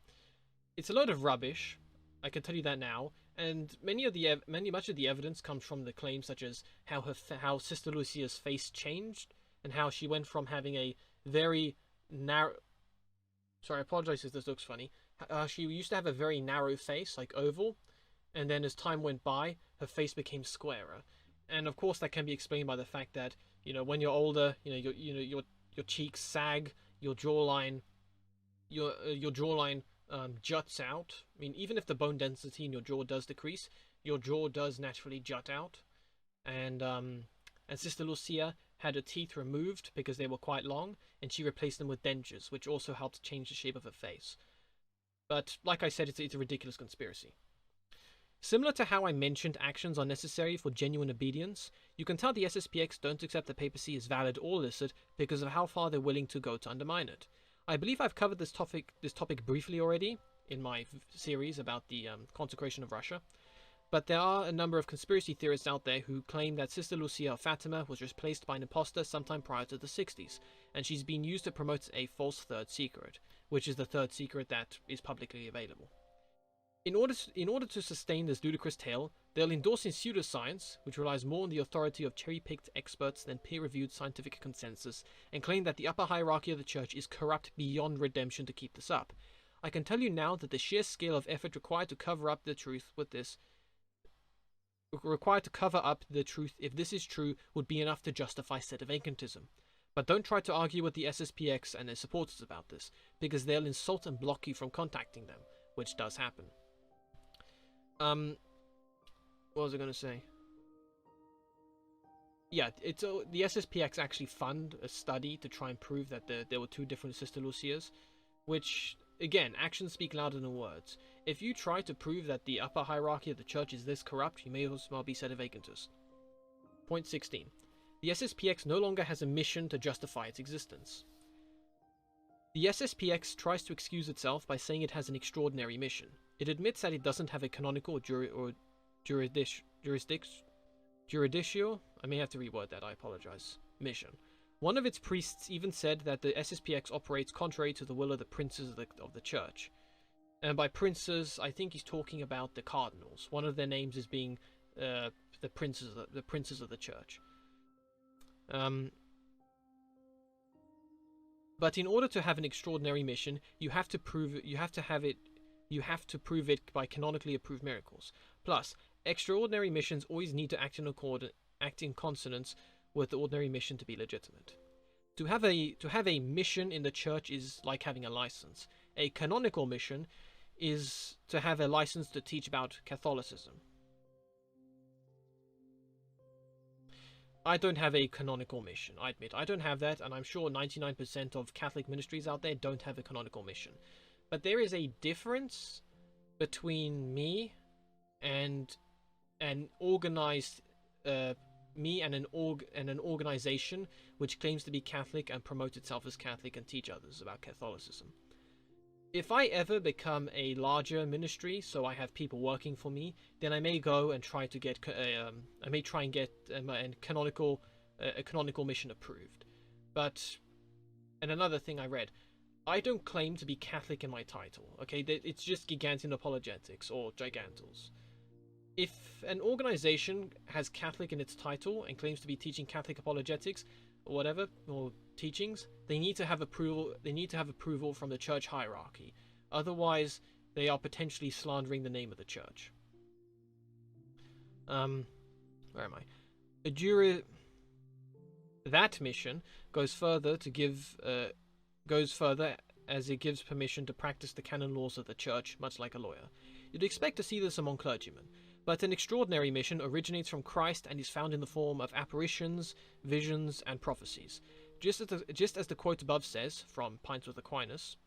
It's a load of rubbish, I can tell you that now, and much of the evidence comes from the claims such as how Sister Lucia's face changed, and how she went from having a very narrow... Sorry, I apologize if this looks funny. She used to have a very narrow face, like oval, and then as time went by, her face became squarer. And of course that can be explained by the fact that, when you're older, your cheeks sag, your jawline juts out. I mean, even if the bone density in your jaw does decrease, your jaw does naturally jut out. And Sister Lucia had her teeth removed because they were quite long, and she replaced them with dentures, which also helped change the shape of her face. But like I said, it's a ridiculous conspiracy. Similar to how I mentioned actions are necessary for genuine obedience, you can tell the SSPX don't accept the papacy as valid or illicit because of how far they're willing to go to undermine it. I believe I've covered this topic briefly already in my series about the consecration of Russia, but there are a number of conspiracy theorists out there who claim that Sister Lucia of Fatima was replaced by an impostor sometime prior to the 60s, and she's been used to promote a false third secret, which is the third secret that is publicly available. In order to sustain this ludicrous tale, they'll endorse in pseudoscience, which relies more on the authority of cherry-picked experts than peer-reviewed scientific consensus, and claim that the upper hierarchy of the church is corrupt beyond redemption to keep this up. I can tell you now that the sheer scale of effort required to cover up the truth if this is true would be enough to justify sedevacantism. But don't try to argue with the SSPX and their supporters about this, because they'll insult and block you from contacting them, which does happen. What was I going to say? Yeah, it's the SSPX actually fund a study to try and prove that there were two different Sister Lucias, which, again, actions speak louder than words. If you try to prove that the upper hierarchy of the church is this corrupt, you may as well be sedevacantist. Point 16. The SSPX no longer has a mission to justify its existence. The SSPX tries to excuse itself by saying it has an extraordinary mission. It admits that it doesn't have a canonical or judicial, I may have to reword that, I apologize, mission. One of its priests even said that the SSPX operates contrary to the will of the princes of the church. And by princes, I think he's talking about the cardinals. One of their names is being the princes of the church. But in order to have an extraordinary mission, you have to prove it by canonically approved miracles. Plus, extraordinary missions always need to act in consonance with the ordinary mission to be legitimate. To have a mission in the church is like having a license. A canonical mission is to have a license to teach about Catholicism. I don't have a canonical mission, I admit. I don't have that, and I'm sure 99% of Catholic ministries out there don't have a canonical mission. But there is a difference between me and an organized an organization which claims to be Catholic and promote itself as Catholic and teach others about Catholicism. If I ever become a larger ministry, so I have people working for me, then I may go and try to get a canonical mission approved. But, and another thing I read, I don't claim to be Catholic in my title. Okay, it's just Gigantian Apologetics or Gigantals. If an organization has Catholic in its title and claims to be teaching Catholic apologetics or whatever, or teachings, they need to have approval. They need to have approval from the church hierarchy. Otherwise, they are potentially slandering the name of the church. Where am I? That mission goes further as it gives permission to practice the canon laws of the church, much like a lawyer. You'd expect to see this among clergymen. But an extraordinary mission originates from Christ and is found in the form of apparitions, visions, and prophecies. Just as the quote above says, from Pints with Aquinas,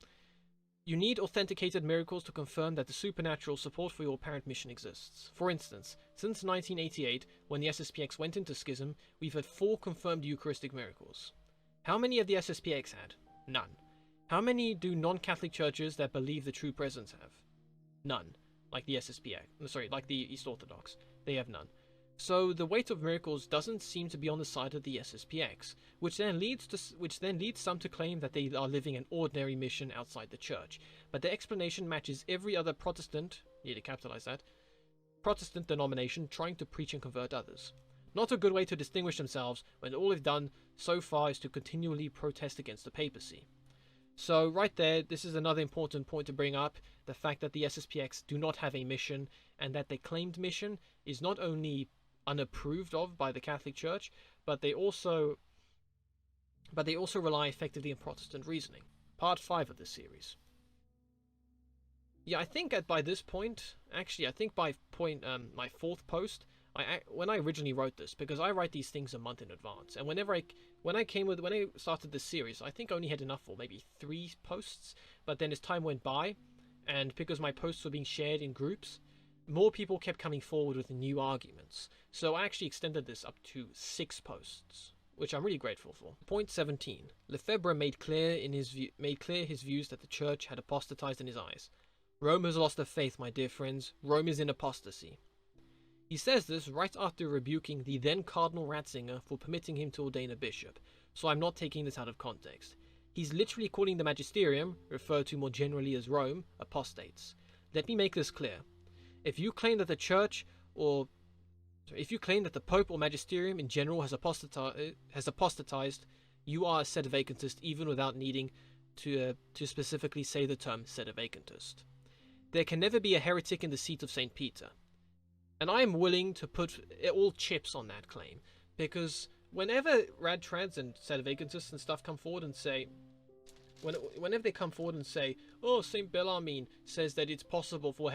you need authenticated miracles to confirm that the supernatural support for your apparent mission exists. For instance, since 1988, when the SSPX went into Schism, we've had 4 confirmed Eucharistic miracles. How many have the SSPX had? None. How many do non-Catholic churches that believe the true presence have? None. Like the SSPX, like the East Orthodox, they have none. So the weight of miracles doesn't seem to be on the side of the SSPX, which then leads some to claim that they are living an ordinary mission outside the church. But the explanation matches every other Protestant, need to capitalize that, Protestant denomination trying to preach and convert others. Not a good way to distinguish themselves when all they've done so far is to continually protest against the papacy. So right there, this is another important point to bring up, the fact that the SSPX do not have a mission, and that their claimed mission is not only unapproved of by the Catholic Church, but they also rely effectively on Protestant reasoning. Part 5 of this series. Yeah, I think by this point, actually, I think by my 4th post, when I originally wrote this, because I write these things a month in advance, and when I started this series, I think I only had enough for maybe 3 posts, but then as time went by, and because my posts were being shared in groups, more people kept coming forward with new arguments, so I actually extended this up to 6 posts, which I'm really grateful for. Point 17. Lefebvre made clear his views that the church had apostatized in his eyes. Rome has lost her faith, my dear friends. Rome is in apostasy. He says this right after rebuking the then Cardinal Ratzinger for permitting him to ordain a bishop, so I'm not taking this out of context. He's literally calling the magisterium, referred to more generally as Rome, apostates. Let me make this clear. If you claim that the Pope or magisterium in general has apostatized, you are a sedevacantist even without needing to specifically say the term sedevacantist. There can never be a heretic in the seat of St. Peter. And I am willing to put all chips on that claim, because whenever radtrads and sedevacantists and stuff come forward and say, whenever they come forward and say, oh, St. Bellarmine says that it's possible for a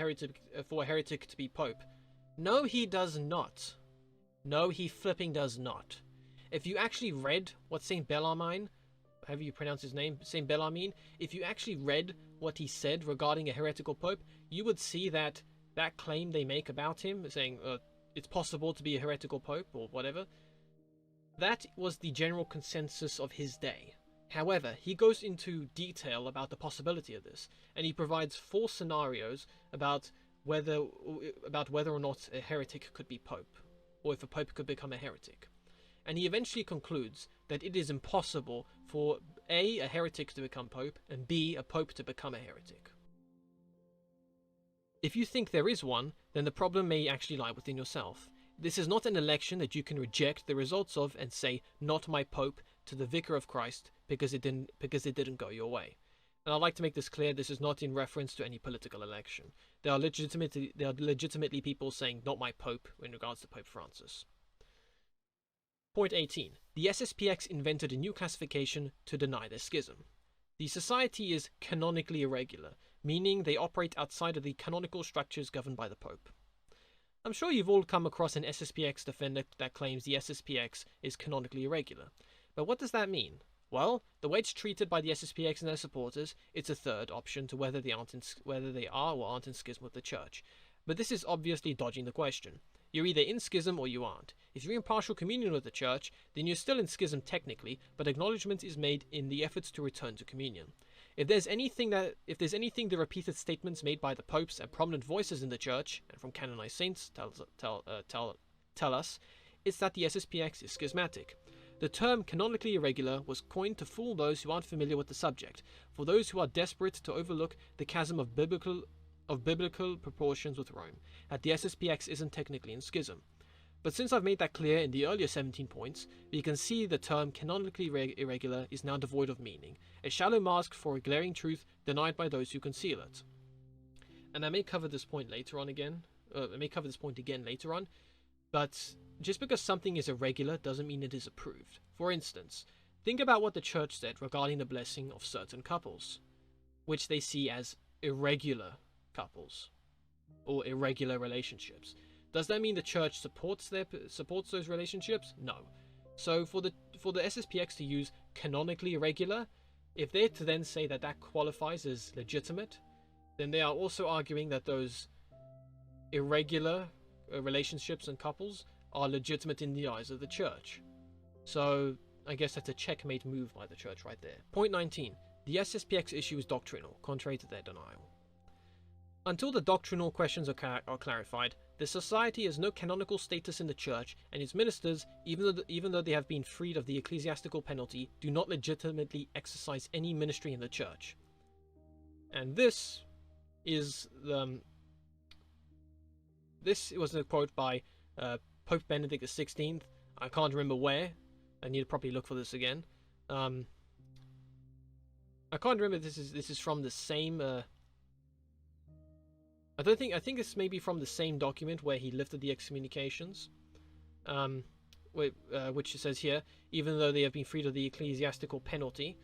heretic to be pope. No, he does not. No, he flipping does not. If you actually read what Saint Bellarmine, however you pronounce his name, Saint Bellarmine, if you actually read what he said regarding a heretical pope, you would see that that claim they make about him, saying it's possible to be a heretical pope or whatever, that was the general consensus of his day. However, he goes into detail about the possibility of this, and he provides 4 scenarios about whether or not a heretic could be pope, or if a pope could become a heretic. And he eventually concludes that it is impossible for A, a heretic to become pope, and B, a pope to become a heretic. If you think there is one, then the problem may actually lie within yourself. This is not an election that you can reject the results of and say, "Not my pope," to the vicar of Christ because it didn't go your way. And I'd like to make this clear, this is not in reference to any political election. There are legitimately people saying, "Not my pope," in regards to Pope Francis. Point 18. The SSPX invented a new classification to deny their schism. The society is canonically irregular, meaning they operate outside of the canonical structures governed by the Pope. I'm sure you've all come across an SSPX defender that claims the SSPX is canonically irregular. But what does that mean? Well, the way it's treated by the SSPX and their supporters, it's a third option to whether they are or aren't in schism with the Church. But this is obviously dodging the question. You're either in schism or you aren't. If you're in partial communion with the Church, then you're still in schism technically, but acknowledgement is made in the efforts to return to communion. If there's anything the repeated statements made by the popes and prominent voices in the Church, and from canonized saints tell us, it's that the SSPX is schismatic. The term canonically irregular was coined to fool those who aren't familiar with the subject, for those who are desperate to overlook the chasm of biblical proportions with Rome, that the SSPX isn't technically in schism. But since I've made that clear in the earlier 17 points, we can see the term canonically irregular is now devoid of meaning, a shallow mask for a glaring truth denied by those who conceal it. And I may cover this point later on again, later on, but just because something is irregular doesn't mean it is approved. For instance, think about what the Church said regarding the blessing of certain couples, which they see as irregular couples or irregular relationships. Does that mean the Church supports those relationships? No. So for the SSPX to use canonically irregular, if they're to then say that that qualifies as legitimate, then they are also arguing that those irregular relationships and couples are legitimate in the eyes of the Church. So I guess that's a checkmate move by the Church right there. Point 19. The SSPX issue is doctrinal, contrary to their denial. Until the doctrinal questions are clarified, the society has no canonical status in the Church, and its ministers, even though they have been freed of the ecclesiastical penalty, do not legitimately exercise any ministry in the Church. And this was a quote by Pope Benedict XVI. I can't remember where. I need to probably look for this again. I can't remember if this is from the same. I think this may be from the same document where he lifted the excommunications, which says here, even though they have been freed of the ecclesiastical penalty,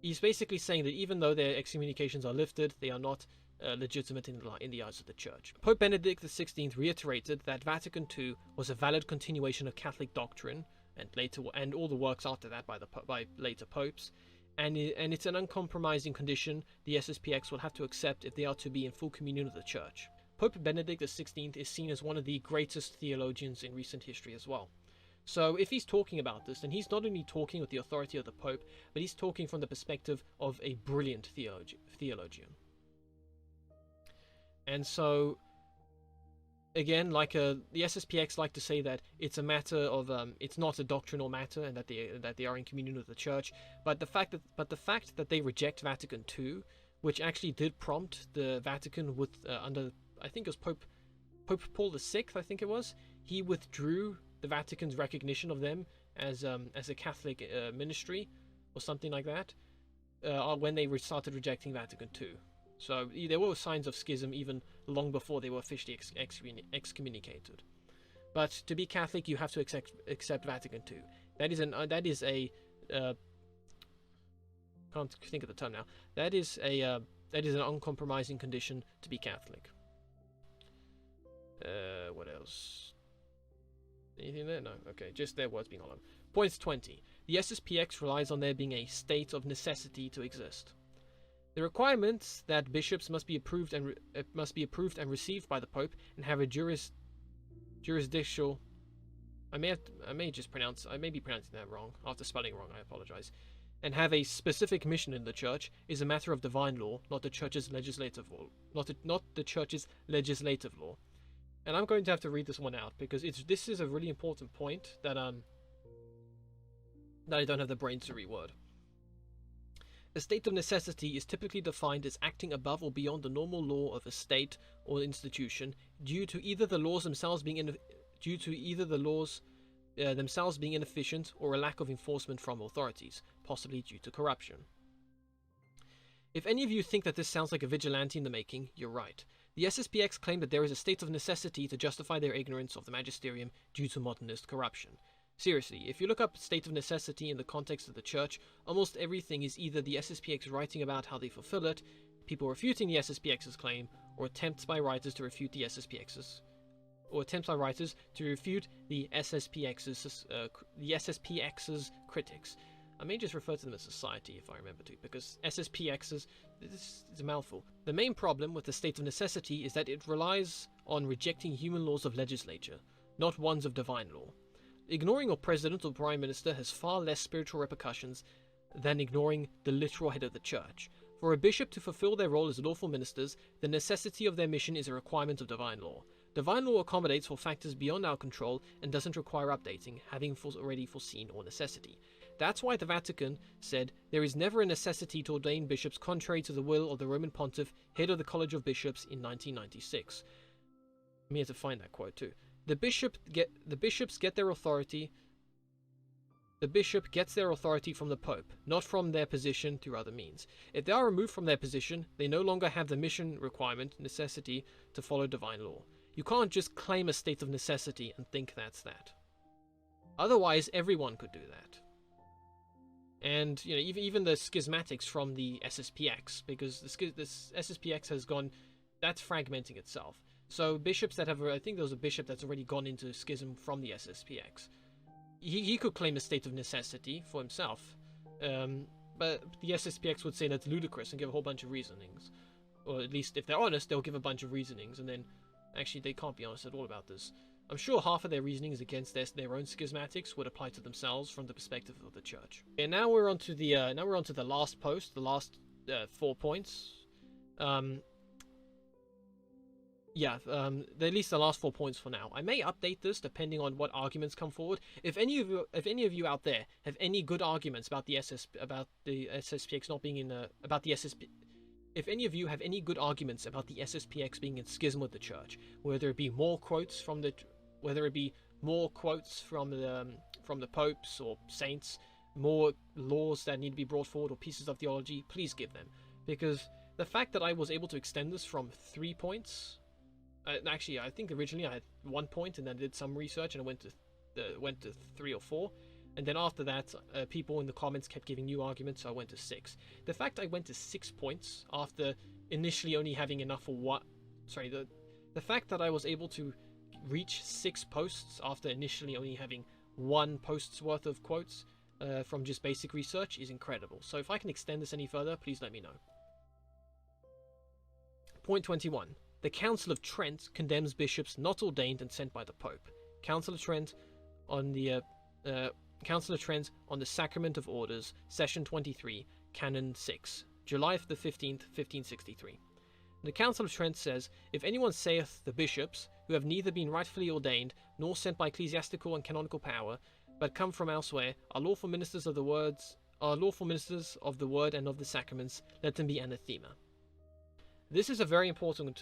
he's basically saying that even though their excommunications are lifted, they are not legitimate in the eyes of the Church. Pope Benedict XVI reiterated that Vatican II was a valid continuation of Catholic doctrine, and all the works after that by later popes. And it's an uncompromising condition the SSPX will have to accept if they are to be in full communion with the Church. Pope Benedict XVI is seen as one of the greatest theologians in recent history as well. So if he's talking about this, then he's not only talking with the authority of the Pope, but he's talking from the perspective of a brilliant theologian. And so, again, the SSPX like to say that it's a matter of it's not a doctrinal matter, and that they are in communion with the Church. But the fact that they reject Vatican II, which actually did prompt the Vatican with under, I think it was Pope Paul VI, I think it was, he withdrew the Vatican's recognition of them as a Catholic ministry or something like that when they started rejecting Vatican II. So there were signs of schism even long before they were officially excommunicated. But to be Catholic, you have to accept Vatican II. That is a can't think of the term now. That is an uncompromising condition to be Catholic. What else? Anything there? No. Okay, just their words being hollow. Point 20. The SSPX relies on there being a state of necessity to exist. The requirements that bishops must be approved and received by the Pope and have a jurisdictional. I may be pronouncing that wrong. After spelling wrong, I apologize. And have a specific mission in the Church is a matter of divine law, not the Church's legislative law. Not the Church's legislative law. And I'm going to have to read this one out because this is a really important point that I don't have the brains to reword. A state of necessity is typically defined as acting above or beyond the normal law of a state or institution due to either the laws themselves being inefficient or a lack of enforcement from authorities, possibly due to corruption. If any of you think that this sounds like a vigilante in the making, you're right. The SSPX claim that there is a state of necessity to justify their ignorance of the magisterium due to modernist corruption. Seriously, if you look up state of necessity in the context of the Church, almost everything is either the SSPX writing about how they fulfill it, people refuting the SSPX's claim, or attempts by writers to refute the SSPX's critics. I may just refer to them as society if I remember to, because SSPXs, this is a mouthful. The main problem with the state of necessity is that it relies on rejecting human laws of legislature, not ones of divine law. Ignoring your president or prime minister has far less spiritual repercussions than ignoring the literal head of the Church. For a bishop to fulfill their role as lawful ministers, the necessity of their mission is a requirement of divine law. Divine law accommodates for factors beyond our control and doesn't require updating, having already foreseen or necessity. That's why the Vatican said there is never a necessity to ordain bishops contrary to the will of the Roman Pontiff, head of the College of Bishops in 1996. I have to find that quote too. The bishop gets their authority from the Pope, not from their position through other means. If they are removed from their position, they no longer have the mission necessity to follow divine law. You can't just claim a state of necessity and think that's that. Otherwise, everyone could do that. And even the schismatics from the SSPX, because this SSPX has gone, that's fragmenting itself. So bishops that have, I think there was a bishop that's already gone into schism from the SSPX. He could claim a state of necessity for himself, but the SSPX would say that's ludicrous and give a whole bunch of reasonings. Or at least, if they're honest, they'll give a bunch of reasonings, and then, actually, they can't be honest at all about this. I'm sure half of their reasonings against their own schismatics would apply to themselves from the perspective of the Church. And now we're on to the last post, the last 4 points. At least the last 4 points for now. I may update this depending on what arguments come forward. If any of you out there have any good arguments about the SSPX not being in if any of you have any good arguments about the SSPX being in schism with the Church, whether it be more quotes from the popes or saints, more laws that need to be brought forward, or pieces of theology, please give them, because the fact that I was able to extend this from 3 points. Actually, I think originally I had 1 point, and then I did some research, and I went to 3 or 4, and then after that, people in the comments kept giving new arguments, so I went to 6. The fact I went to 6 points after initially only having enough for what? Sorry, the fact that I was able to reach 6 posts after initially only having 1 post's worth of quotes from just basic research is incredible. So if I can extend this any further, please let me know. Point 21. The Council of Trent condemns bishops not ordained and sent by the Pope. Council of Trent on the Sacrament of Orders, Session 23, Canon 6, July the 15th, 1563. The Council of Trent says, "If anyone saith the bishops, who have neither been rightfully ordained, nor sent by ecclesiastical and canonical power, but come from elsewhere, are lawful ministers of the word and of the sacraments, let them be anathema." This is a very important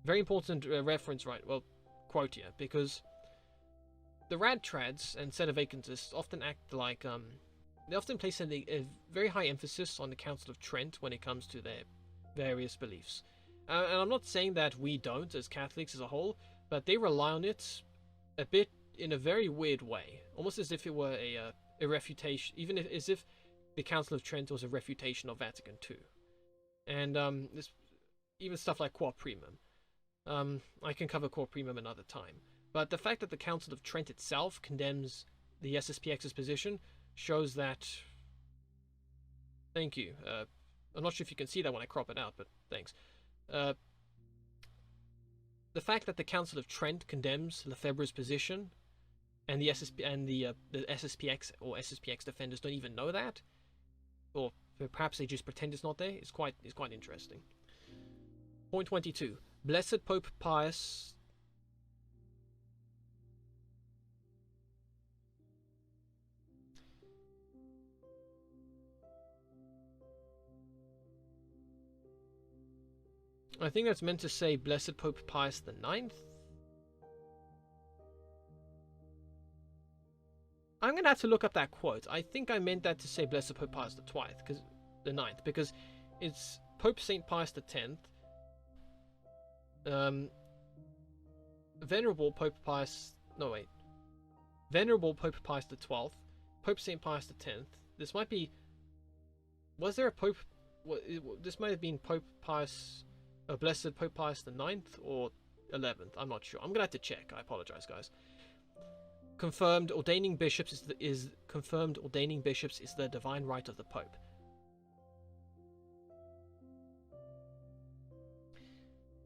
reference, right? Well, quote here, because the rad-trads and sedevacantists often act like they often place a very high emphasis on the Council of Trent when it comes to their various beliefs. And I'm not saying that we don't, as Catholics as a whole, but they rely on it a bit in a very weird way, almost as if it were a refutation, as if the Council of Trent was a refutation of Vatican II. And even stuff like Quo Primum. I can cover Quo Primum another time. But the fact that the Council of Trent itself condemns the SSPX's position shows that. Thank you. I'm not sure if you can see that when I crop it out, but thanks. The fact that the Council of Trent condemns Lefebvre's position, and the SSPX or SSPX defenders don't even know that, or perhaps they just pretend it's not there, is quite interesting. Point 22. Blessed Pope Pius. I think that's meant to say Blessed Pope Pius the Ninth. I'm going to have to look up that quote. I think I meant that to say Blessed Pope Pius the Ninth, because it's Pope St. Pius the 10th. Venerable Pope Pius... No, wait. Venerable Pope Pius the 12th. Pope St. Pius the 10th. This might be... Was there a Pope... This might have been Pope Pius... Blessed Pope Pius the 9th or 11th. I'm not sure. I'm going to have to check. I apologize, guys. Confirmed ordaining bishops is the divine right of the Pope.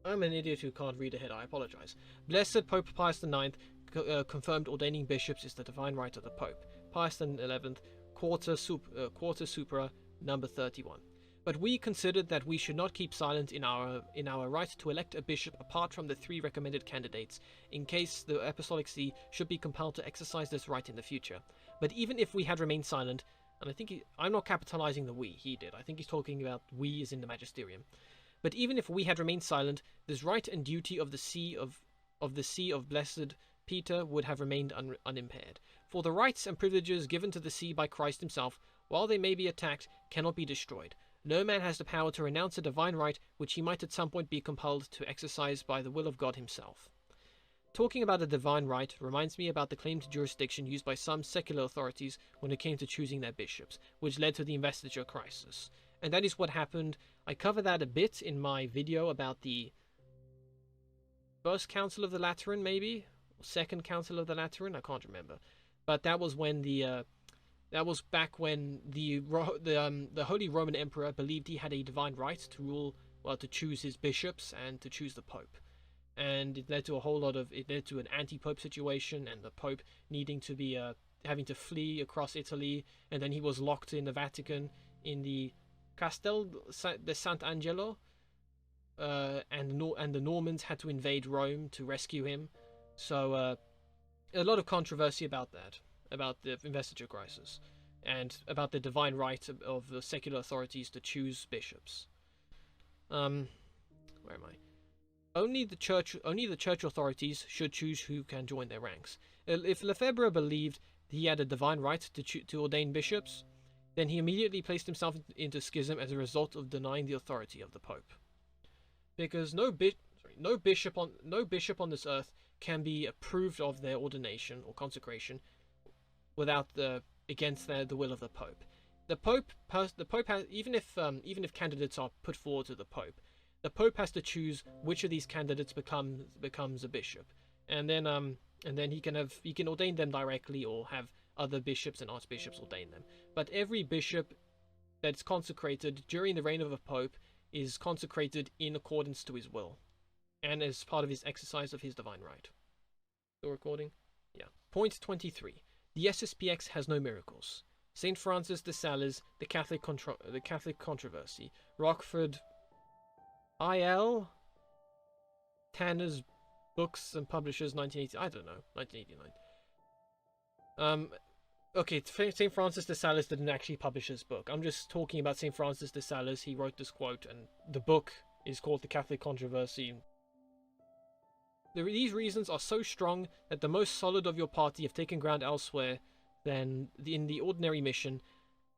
I'm an idiot who can't read ahead. I apologize. Blessed Pope Pius IX confirmed ordaining bishops is the divine right of the Pope. Pius XI, quarter supra, number 31. But we considered that we should not keep silent in our right to elect a bishop apart from the 3 recommended candidates, in case the Apostolic See should be compelled to exercise this right in the future. But even if we had remained silent, and I think I'm not capitalizing the we, he did. I think he's talking about we as in the magisterium. But even if we had remained silent, this right and duty of the See of Blessed Peter would have remained unimpaired. For the rights and privileges given to the See by Christ himself, while they may be attacked, cannot be destroyed. No man has the power to renounce a divine right which he might at some point be compelled to exercise by the will of God himself. Talking about a divine right reminds me about the claim to jurisdiction used by some secular authorities when it came to choosing their bishops, which led to the investiture crisis. And that is what happened. I cover that a bit in my video about the First Council of the Lateran, maybe? Or Second Council of the Lateran? I can't remember. But that was when that was back when the Holy Roman Emperor believed he had a divine right to rule, to choose his bishops and to choose the Pope. And it led to an anti-Pope situation, and the Pope needing to be having to flee across Italy, and then he was locked in the Vatican in the Castel de Sant'Angelo, and the Normans had to invade Rome to rescue him. So a lot of controversy about that, about the investiture crisis, and about the divine right of the secular authorities to choose bishops. Where am I? Only the church authorities should choose who can join their ranks. If Lefebvre believed he had a divine right to ordain bishops, then he immediately placed himself into schism as a result of denying the authority of the Pope. Because no bishop on this earth can be approved of their ordination or consecration against the will of the Pope. The Pope has, even if candidates are put forward to the Pope has to choose which of these candidates becomes a bishop, and then he can ordain them directly or have other bishops and archbishops ordain them. But every bishop that's consecrated during the reign of a Pope is consecrated in accordance to his will, and as part of his exercise of his divine right. Still recording? Yeah. Point 23. The SSPX has no miracles. St. Francis de Sales, the Catholic Controversy, Rockford, I.L. Tanner's Books and Publishers, 1980. I don't know, 1989. Okay, St. Francis de Sales didn't actually publish this book. I'm just talking about St. Francis de Sales. He wrote this quote, and the book is called The Catholic Controversy. These reasons are so strong that the most solid of your party have taken ground elsewhere than in the ordinary mission,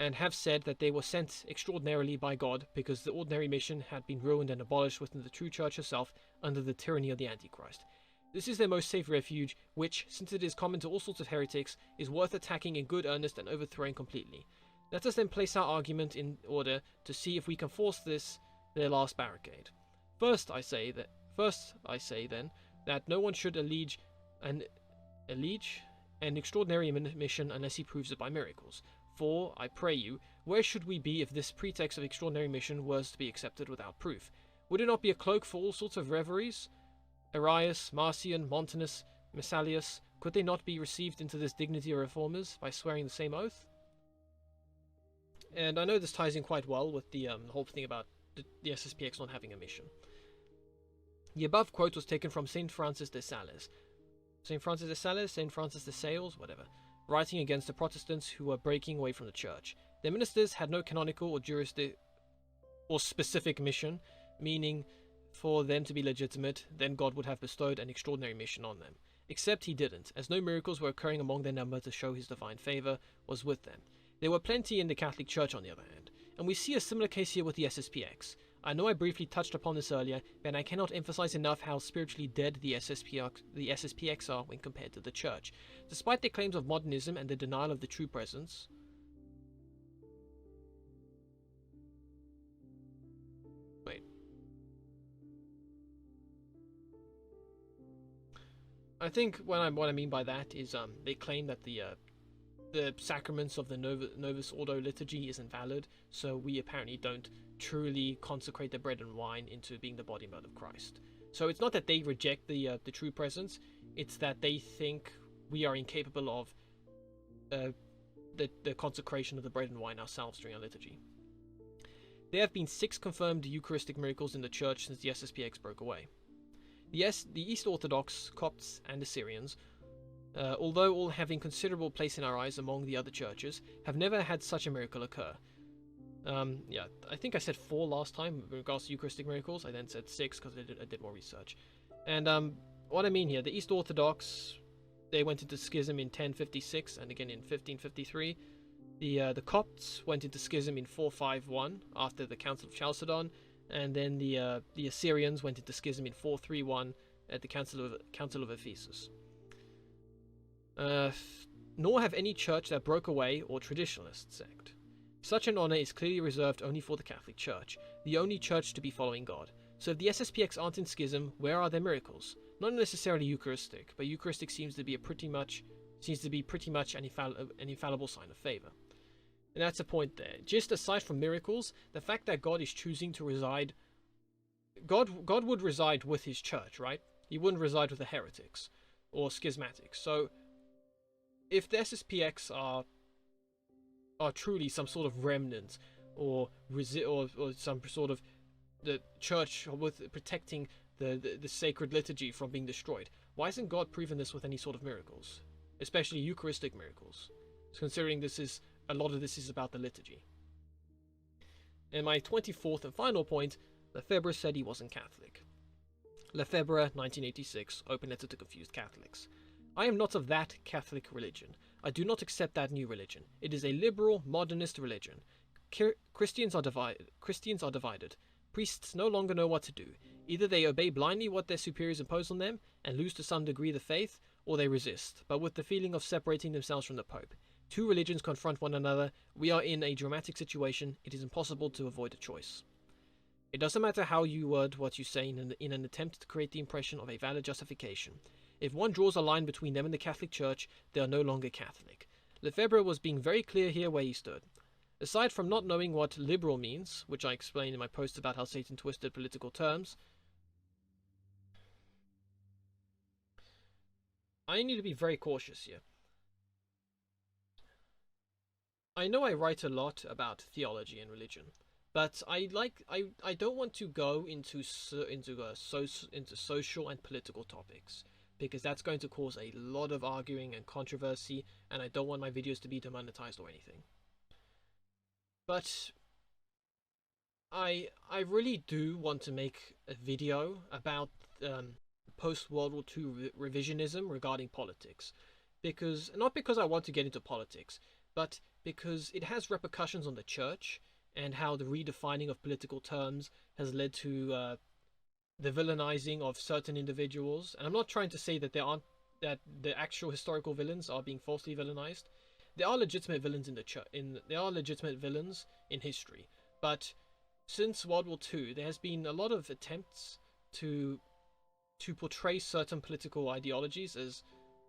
and have said that they were sent extraordinarily by God, because the ordinary mission had been ruined and abolished within the true church herself under the tyranny of the Antichrist. This is their most safe refuge, which, since it is common to all sorts of heretics, is worth attacking in good earnest and overthrowing completely. Let us then place our argument in order to see if we can force their last barricade. First I say then that no one should allege an extraordinary mission unless he proves it by miracles. For, I pray you, where should we be if this pretext of extraordinary mission was to be accepted without proof? Would it not be a cloak for all sorts of reveries? Arius, Marcion, Montanus, Messalius, could they not be received into this dignity of reformers by swearing the same oath? And I know this ties in quite well with the whole thing about the SSPX not having a mission. The above quote was taken from St. Francis de Sales. St. Francis de Sales, St. Francis de Sales, whatever, writing against the Protestants who were breaking away from the church. Their ministers had no canonical or specific mission, meaning for them to be legitimate, then God would have bestowed an extraordinary mission on them. Except he didn't, as no miracles were occurring among their number to show his divine favour was with them. There were plenty in the Catholic Church, on the other hand, and we see a similar case here with the SSPX. I know I briefly touched upon this earlier, but I cannot emphasize enough how spiritually dead the SSPX are when compared to the Church. Despite their claims of modernism and the denial of the true presence, I think what I mean by that is they claim that the sacraments of the Novus Ordo liturgy is invalid, so we apparently don't truly consecrate the bread and wine into being the body and blood of Christ. So it's not that they reject the true presence; it's that they think we are incapable of the consecration of the bread and wine ourselves during our liturgy. There have been 6 confirmed Eucharistic miracles in the Church since the SSPX broke away. The East Orthodox, Copts, and Assyrians, although all having considerable place in our eyes among the other churches, have never had such a miracle occur. Yeah, I think I said 4 last time in regards to Eucharistic miracles. I then said 6 because I did more research. And what I mean here, the East Orthodox, they went into schism in 1056 and again in 1553. The Copts went into schism in 451 after the Council of Chalcedon. And then the Assyrians went into schism in 431 at the Council of Ephesus. Nor have any church that broke away or traditionalist sect. Such an honor is clearly reserved only for the Catholic Church, the only church to be following God. So if the SSPX aren't in schism, where are their miracles? Not necessarily Eucharistic, but Eucharistic seems to be pretty much an infallible sign of favor. And that's a point there. Just aside from miracles, the fact that God is choosing to reside... God would reside with his church, right? He wouldn't reside with the heretics or schismatics. So, if the SSPX are truly some sort of remnant or some sort of the church with protecting the sacred liturgy from being destroyed, why hasn't God proven this with any sort of miracles? Especially Eucharistic miracles, considering a lot of this is about the liturgy. And my 24th and final point, Lefebvre said he wasn't Catholic. Lefebvre, 1986, open letter to confused Catholics. I am not of that Catholic religion. I do not accept that new religion. It is a liberal, modernist religion. Christians are divided. Priests no longer know what to do. Either they obey blindly what their superiors impose on them and lose to some degree the faith, or they resist, but with the feeling of separating themselves from the Pope. 2 religions confront one another. We are in a dramatic situation. It is impossible to avoid a choice. It doesn't matter how you word what you say in an attempt to create the impression of a valid justification. If one draws a line between them and the Catholic Church, they are no longer Catholic. Lefebvre was being very clear here where he stood. Aside from not knowing what liberal means, which I explained in my post about how Satan twisted political terms, I need to be very cautious here. I know I write a lot about theology and religion, but I don't want to go into social and political topics, because that's going to cause a lot of arguing and controversy, and I don't want my videos to be demonetized or anything. But I really do want to make a video about post-World War II revisionism regarding politics, not because I want to get into politics, but because it has repercussions on the church and how the redefining of political terms has led to the villainizing of certain individuals. And I'm not trying to say that that the actual historical villains are being falsely villainized. There are legitimate villains in the church. There are legitimate villains in history, but since World War II, there has been a lot of attempts to portray certain political ideologies as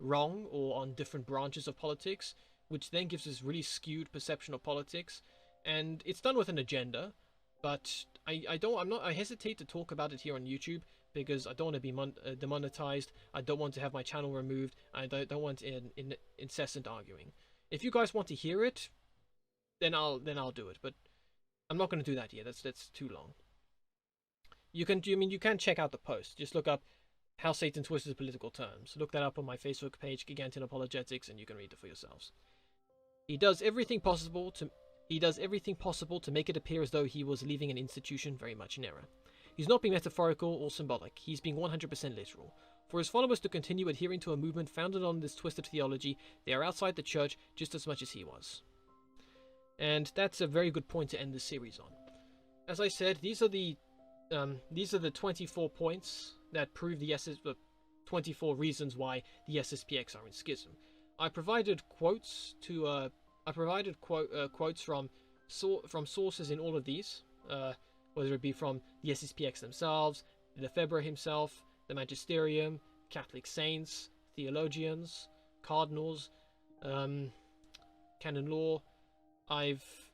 wrong or on different branches of politics, which then gives this really skewed perception of politics. And it's done with an agenda, but I hesitate to talk about it here on YouTube because I don't want to be demonetized. I don't want to have my channel removed. I don't want incessant arguing. If you guys want to hear it, then I'll do it. But I'm not going to do that here. That's too long. You can check out the post. Just look up How Satan Twisted Political Terms. Look that up on my Facebook page, Gigantian Apologetics, and you can read it for yourselves. He does everything possible to make it appear as though he was leaving an institution very much in error. He's not being metaphorical or symbolic. He's being 100% literal. For his followers to continue adhering to a movement founded on this twisted theology, they are outside the church just as much as he was. And that's a very good point to end this series on. As I said, these are the 24 points that prove the 24 reasons why the SSPX are in schism. I provided quotes quotes from sources in all of these, whether it be from the SSPX themselves, Lefebvre himself, the Magisterium, Catholic saints, theologians, cardinals, canon law.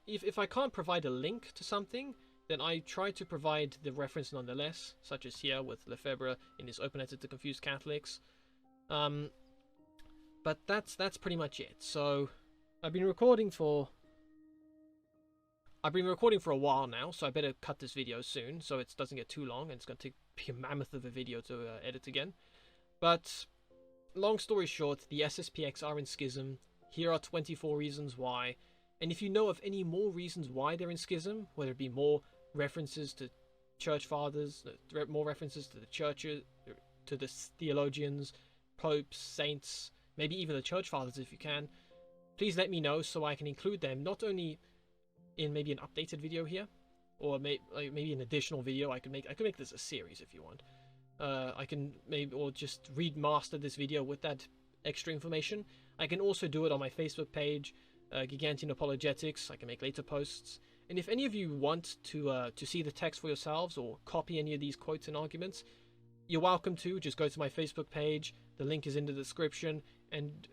If I can't provide a link to something, then I try to provide the reference nonetheless, such as here with Lefebvre in his open letter to confused Catholics. But that's pretty much it. So I've been recording for a while now, so I better cut this video soon so it doesn't get too long, and it's going to be a mammoth of a video to edit again. But long story short, the SSPX are in schism. Here are 24 reasons why. And if you know of any more reasons why they're in schism, whether it be more references to church fathers, more references to the churches, to the theologians, popes, saints, maybe even the church fathers if you can, please let me know so I can include them not only in maybe an updated video here, or maybe an additional video. I can make this a series if you want. I can just remaster this video with that extra information. I can also do it on my Facebook page, Gigantian Apologetics. I can make later posts. And if any of you want to see the text for yourselves or copy any of these quotes and arguments, you're welcome to. Just go to my Facebook page. The link is in the description. And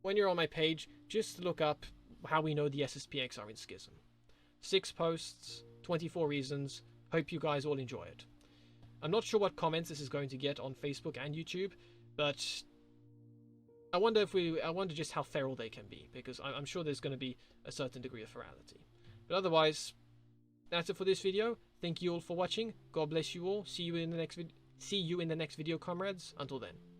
when you're on my page, just look up how we know the SSPX are in schism. 6 posts, 24 reasons. Hope you guys all enjoy it. I'm not sure what comments this is going to get on Facebook and YouTube, but I wonder just how feral they can be, because I'm sure there's going to be a certain degree of ferality. But otherwise, that's it for this video. Thank you all for watching. God bless you all. See you in the next video, comrades. Until then.